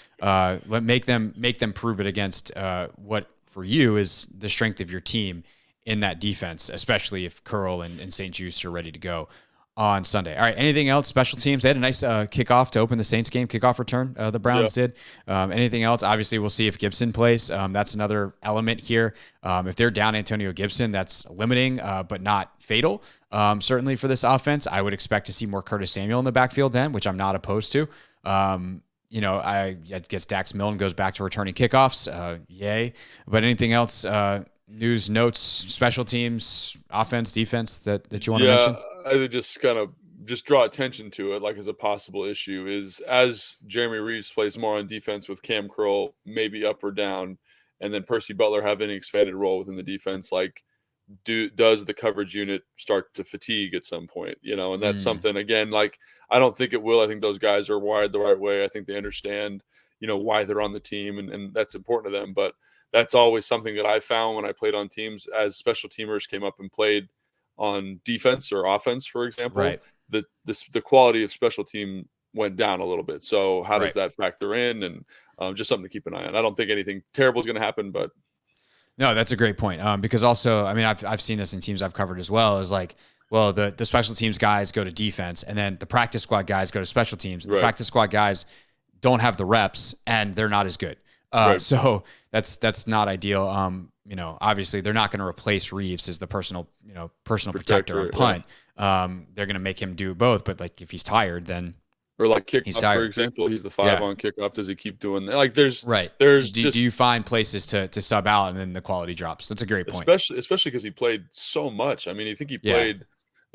make them prove it against what for you is the strength of your team in that defense, especially if Curl and St. Juste are ready to go on Sunday. All right. Anything else? Special teams. They had a nice kickoff to open the Saints game, kickoff return. The Browns did. Anything else? Obviously, we'll see if Gibson plays. That's another element here. If they're down Antonio Gibson, that's limiting, but not fatal. Certainly for this offense, I would expect to see more Curtis Samuel in the backfield then, which I'm not opposed to. I guess Dax Milne goes back to returning kickoffs. Yay. But anything else? News, notes, special teams, offense, defense that you want to mention? I would just kind of draw attention to it, like, as a possible issue is, as Jeremy Reeves plays more on defense with Cam Curl maybe up or down, and then Percy Butler have an expanded role within the defense, like, does the coverage unit start to fatigue at some point, and that's something, again, like, I don't think it will. I think those guys are wired the right way. I think they understand, why they're on the team, and that's important to them. But that's always something that I found when I played on teams as special teamers came up and played on defense or offense, for example, right. The quality of special team went down a little bit. So how does that factor in? And just something to keep an eye on. I don't think anything terrible is going to happen, but. No, that's a great point. Because also, I mean, I've seen this in teams I've covered as well, is like, well, the special teams guys go to defense, and then the practice squad guys go to special teams. The practice squad guys don't have the reps, and they're not as good. So that's not ideal. Obviously they're not going to replace Reeves as the personal protector on punt. They're going to make him do both, but like, if he's tired, then Or like He's kickoff, tired. for example, he's the 5 on kickoff. Does he keep doing that? Like there's Do you find places to sub out and then the quality drops? That's a great point. Especially because he played so much. I mean, I think he played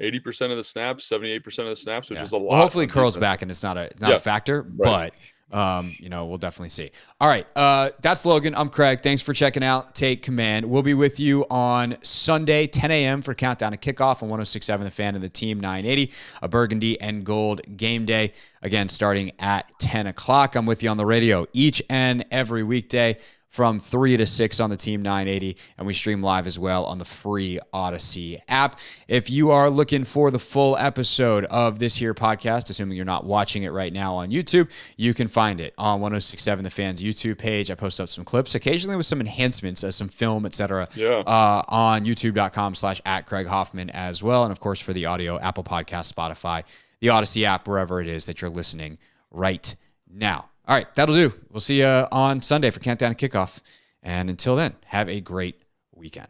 80% of the snaps, 78% of the snaps, which is a lot. Well, hopefully Curl's back and it's not a factor, but we'll definitely see. All right. That's Logan. I'm Craig. Thanks for checking out Take Command. We'll be with you on Sunday, 10 a.m. for Countdown to Kickoff on 106.7 The Fan and the Team 980, a burgundy and gold game day. Again, starting at 10 o'clock. I'm with you on the radio each and every weekday from 3 to 6 on the Team 980, and we stream live as well on the free Odyssey app. If you are looking for the full episode of this here podcast, assuming you're not watching it right now on YouTube, you can find it on 106.7 The Fan's YouTube page. I post up some clips, occasionally with some enhancements, some film, etc. On youtube.com/@CraigHoffman as well. And of course, for the audio, Apple Podcast, Spotify, the Odyssey app, wherever it is that you're listening right now. All right, that'll do. We'll see you on Sunday for Countdown to Kickoff. And until then, have a great weekend.